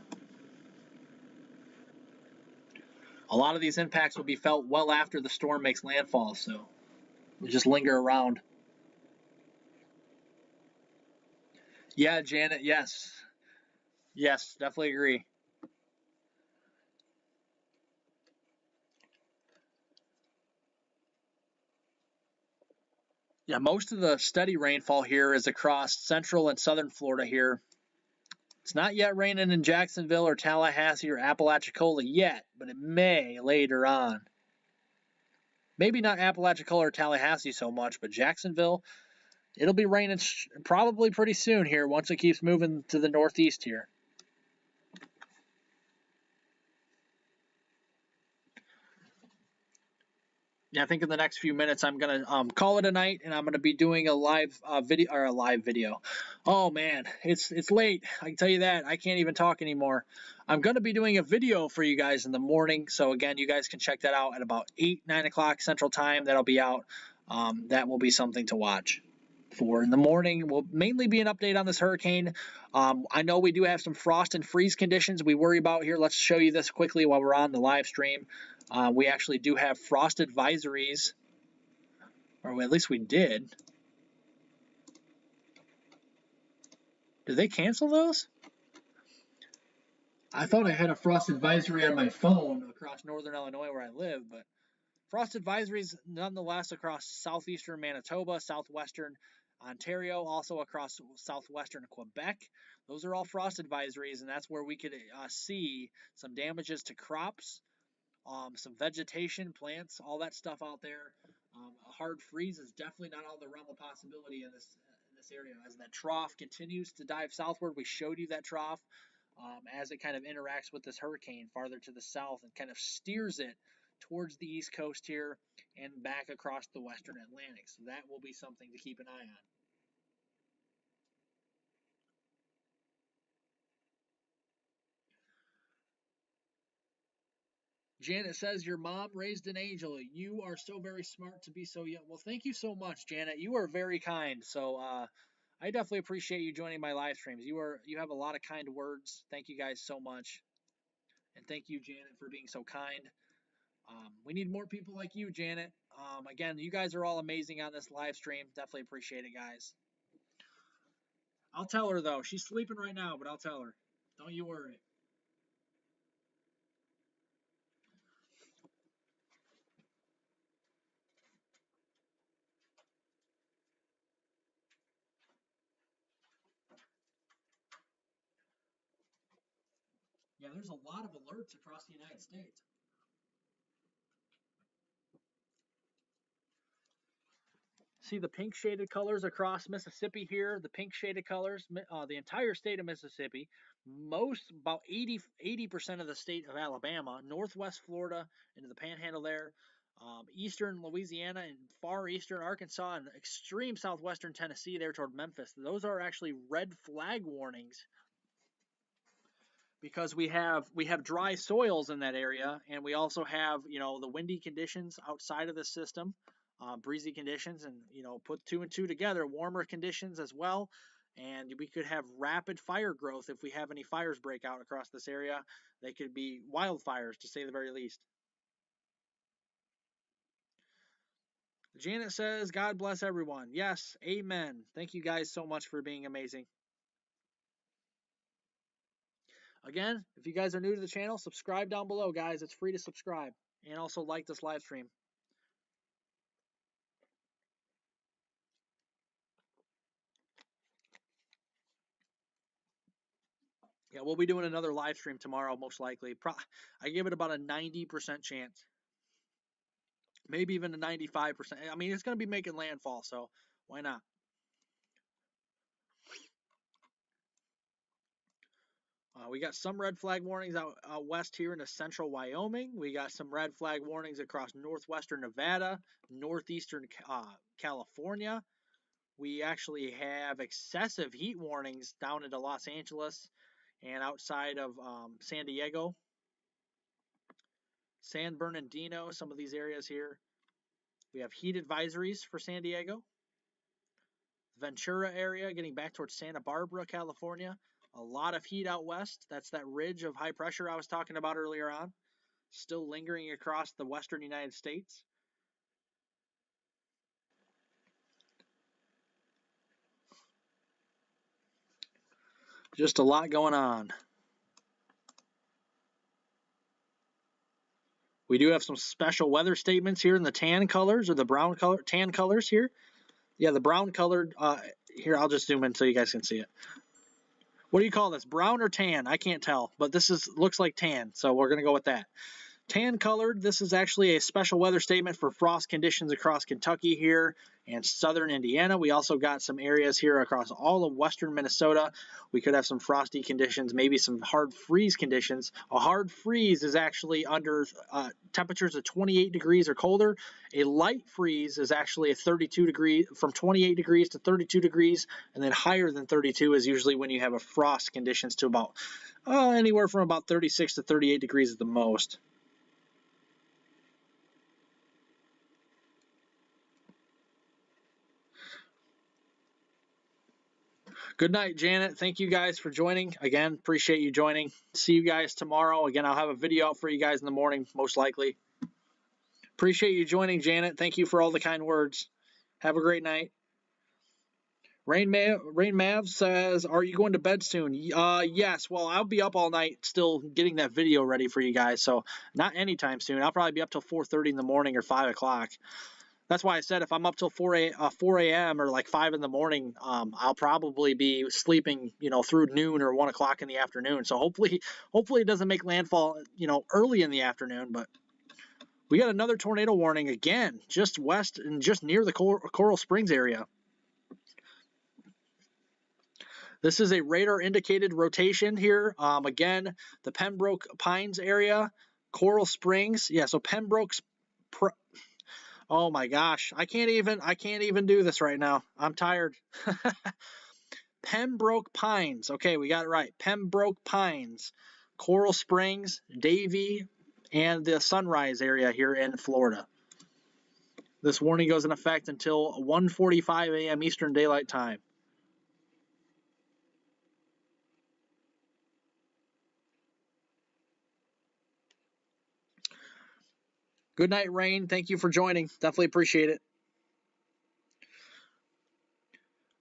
A lot of these impacts will be felt well after the storm makes landfall, so just linger around. Yeah, Janet, yes. Yes, definitely agree. Yeah, most of the steady rainfall here is across central and southern Florida here. It's not yet raining in Jacksonville or Tallahassee or Apalachicola yet, but it may later on. Maybe not Apalachicola or Tallahassee so much, but Jacksonville, it'll be raining probably pretty soon here once it keeps moving to the northeast here. Yeah, I think in the next few minutes I'm gonna call it a night, and I'm gonna be doing a live video. Oh man, it's late. I can tell you that. I can't even talk anymore. I'm gonna be doing a video for you guys in the morning. So again, you guys can check that out at about 8-9 o'clock Central Time. That'll be out. That will be something to watch for in the morning. Will mainly be an update on this hurricane. I know we do have some frost and freeze conditions we worry about here. Let's show you this quickly while we're on the live stream. We actually do have frost advisories, or at least we did. Did they cancel those? I thought I had a frost advisory on my phone across northern Illinois where I live, but frost advisories nonetheless across southeastern Manitoba, southwestern Ontario, also across southwestern Quebec. Those are all frost advisories, and that's where we could see some damages to crops, some vegetation, plants, all that stuff out there. A hard freeze is definitely not out of the realm of possibility in this area. As that trough continues to dive southward, we showed you that trough as it kind of interacts with this hurricane farther to the south and kind of steers it towards the east coast here and back across the western Atlantic. So that will be something to keep an eye on. Janet says, your mom raised an angel. You are so very smart to be so young. Well, thank you so much, Janet. You are very kind. So I definitely appreciate you joining my live streams. You have a lot of kind words. Thank you guys so much. And thank you, Janet, for being so kind. We need more people like you, Janet. Again, you guys are all amazing on this live stream. Definitely appreciate it, guys. I'll tell her, though. She's sleeping right now, but I'll tell her. Don't you worry. Yeah, there's a lot of alerts across the United States. See the pink shaded colors across Mississippi here, the pink shaded colors, the entire state of Mississippi, about 80% of the state of Alabama, northwest Florida into the panhandle there, eastern Louisiana and far eastern Arkansas and extreme southwestern Tennessee there toward Memphis. Those are actually red flag warnings because we have dry soils in that area, and we also have the windy conditions outside of the system, breezy conditions, and put two and two together, warmer conditions as well, and we could have rapid fire growth if we have any fires break out across this area. They could be wildfires, to say the very least. Janet says, God bless everyone. Yes, amen. Thank you guys so much for being amazing. Again, if you guys are new to the channel, subscribe down below, guys. It's free to subscribe. And also like this live stream. Yeah, we'll be doing another live stream tomorrow, most likely. I give it about a 90% chance. Maybe even a 95%. I mean, it's going to be making landfall, so why not? We got some red flag warnings out west here into central Wyoming. We got some red flag warnings across northwestern Nevada, northeastern California. We actually have excessive heat warnings down into Los Angeles and outside of San Diego, San Bernardino, some of these areas here. We have heat advisories for San Diego. Ventura area, getting back towards Santa Barbara, California. A lot of heat out west. That's that ridge of high pressure I was talking about earlier on. Still lingering across the western United States. Just a lot going on. We do have some special weather statements here in the tan colors or the brown color, tan colors here. Yeah, the brown colored, here, I'll just zoom in so you guys can see it. What do you call this, brown or tan? I can't tell, but this looks like tan, so we're going to go with that. Tan colored, this is actually a special weather statement for frost conditions across Kentucky here and southern Indiana. We also got some areas here across all of western Minnesota. We could have some frosty conditions, maybe some hard freeze conditions. A hard freeze is actually under temperatures of 28 degrees or colder. A light freeze is actually a 32 degree, from 28 degrees to 32 degrees, and then higher than 32 is usually when you have a frost conditions to about anywhere from about 36 to 38 degrees at the most. Good night, Janet. Thank you guys for joining. Again, appreciate you joining. See you guys tomorrow. Again, I'll have a video out for you guys in the morning, most likely. Appreciate you joining, Janet. Thank you for all the kind words. Have a great night. Rain Mav says, are you going to bed soon? Yes. Well, I'll be up all night still getting that video ready for you guys, so not anytime soon. I'll probably be up till 4:30 in the morning or 5 o'clock. That's why I said if I'm up till 4 a.m. or like 5 in the morning, I'll probably be sleeping, through noon or 1 o'clock in the afternoon. So hopefully it doesn't make landfall, early in the afternoon. But we got another tornado warning again, just west and just near the Coral Springs area. This is a radar indicated rotation here. Again, the Pembroke Pines area, Coral Springs. Yeah, so Pembroke's. Oh my gosh, I can't even do this right now. I'm tired. Pembroke Pines. Okay, we got it right. Pembroke Pines, Coral Springs, Davie, and the sunrise area here in Florida. This warning goes in effect until 1:45 a.m. Eastern Daylight Time. Good night, Rain. Thank you for joining. Definitely appreciate it.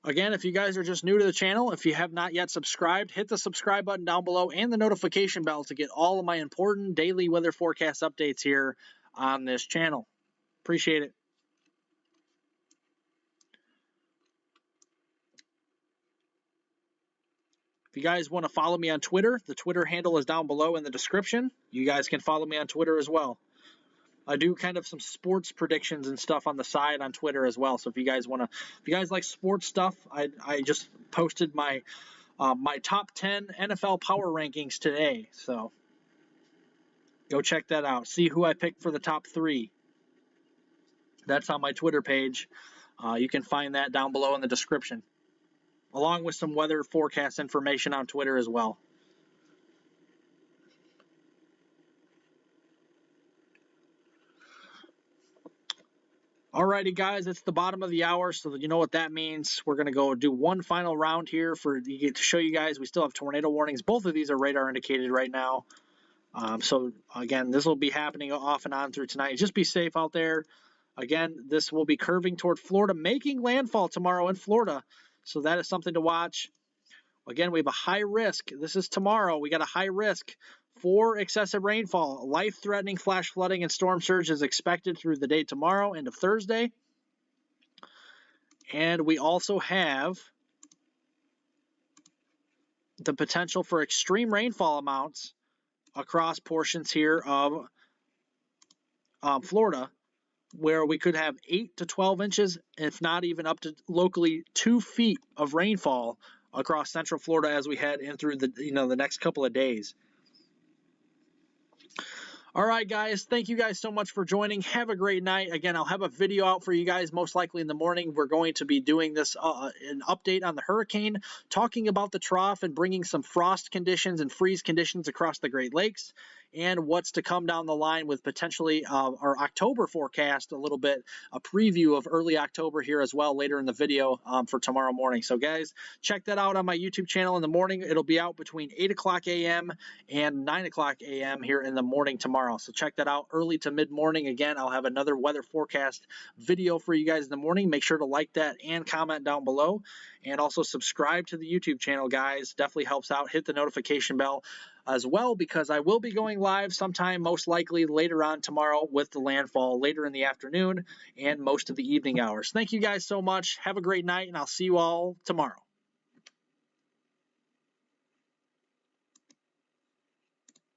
Again, if you guys are just new to the channel, if you have not yet subscribed, hit the subscribe button down below and the notification bell to get all of my important daily weather forecast updates here on this channel. Appreciate it. If you guys want to follow me on Twitter, the Twitter handle is down below in the description. You guys can follow me on Twitter as well. I do kind of some sports predictions and stuff on the side on Twitter as well. So if you guys like sports stuff, I just posted my my top 10 NFL power rankings today. So go check that out. See who I picked for the top 3. That's on my Twitter page. You can find that down below in the description, along with some weather forecast information on Twitter as well. Alrighty, guys, it's the bottom of the hour, so you know what that means. We're going to go do one final round here to show you guys we still have tornado warnings. Both of these are radar indicated right now. So, again, this will be happening off and on through tonight. Just be safe out there. Again, this will be curving toward Florida, making landfall tomorrow in Florida. So that is something to watch. Again, we have a high risk. This is tomorrow. We got a high risk for excessive rainfall. Life-threatening flash flooding and storm surge is expected through the day tomorrow into Thursday. And we also have the potential for extreme rainfall amounts across portions here of Florida, where we could have 8 to 12 inches, if not even up to locally 2 feet of rainfall across central Florida as we head in through the next couple of days. All right, guys, thank you guys so much for joining. Have a great night. Again, I'll have a video out for you guys most likely in the morning. We're going to be doing this an update on the hurricane, talking about the trough and bringing some frost conditions and freeze conditions across the Great Lakes, and what's to come down the line with potentially our October forecast, a little bit, a preview of early October here as well later in the video for tomorrow morning. So, guys, check that out on my YouTube channel in the morning. It'll be out between 8 o'clock a.m. and 9 o'clock a.m. here in the morning tomorrow. So check that out early to mid-morning. Again, I'll have another weather forecast video for you guys in the morning. Make sure to like that and comment down below. And also subscribe to the YouTube channel, guys. Definitely helps out. Hit the notification bell as well, because I will be going live sometime most likely later on tomorrow with the landfall later in the afternoon and most of the evening hours. Thank you guys so much. Have a great night, and I'll see you all tomorrow.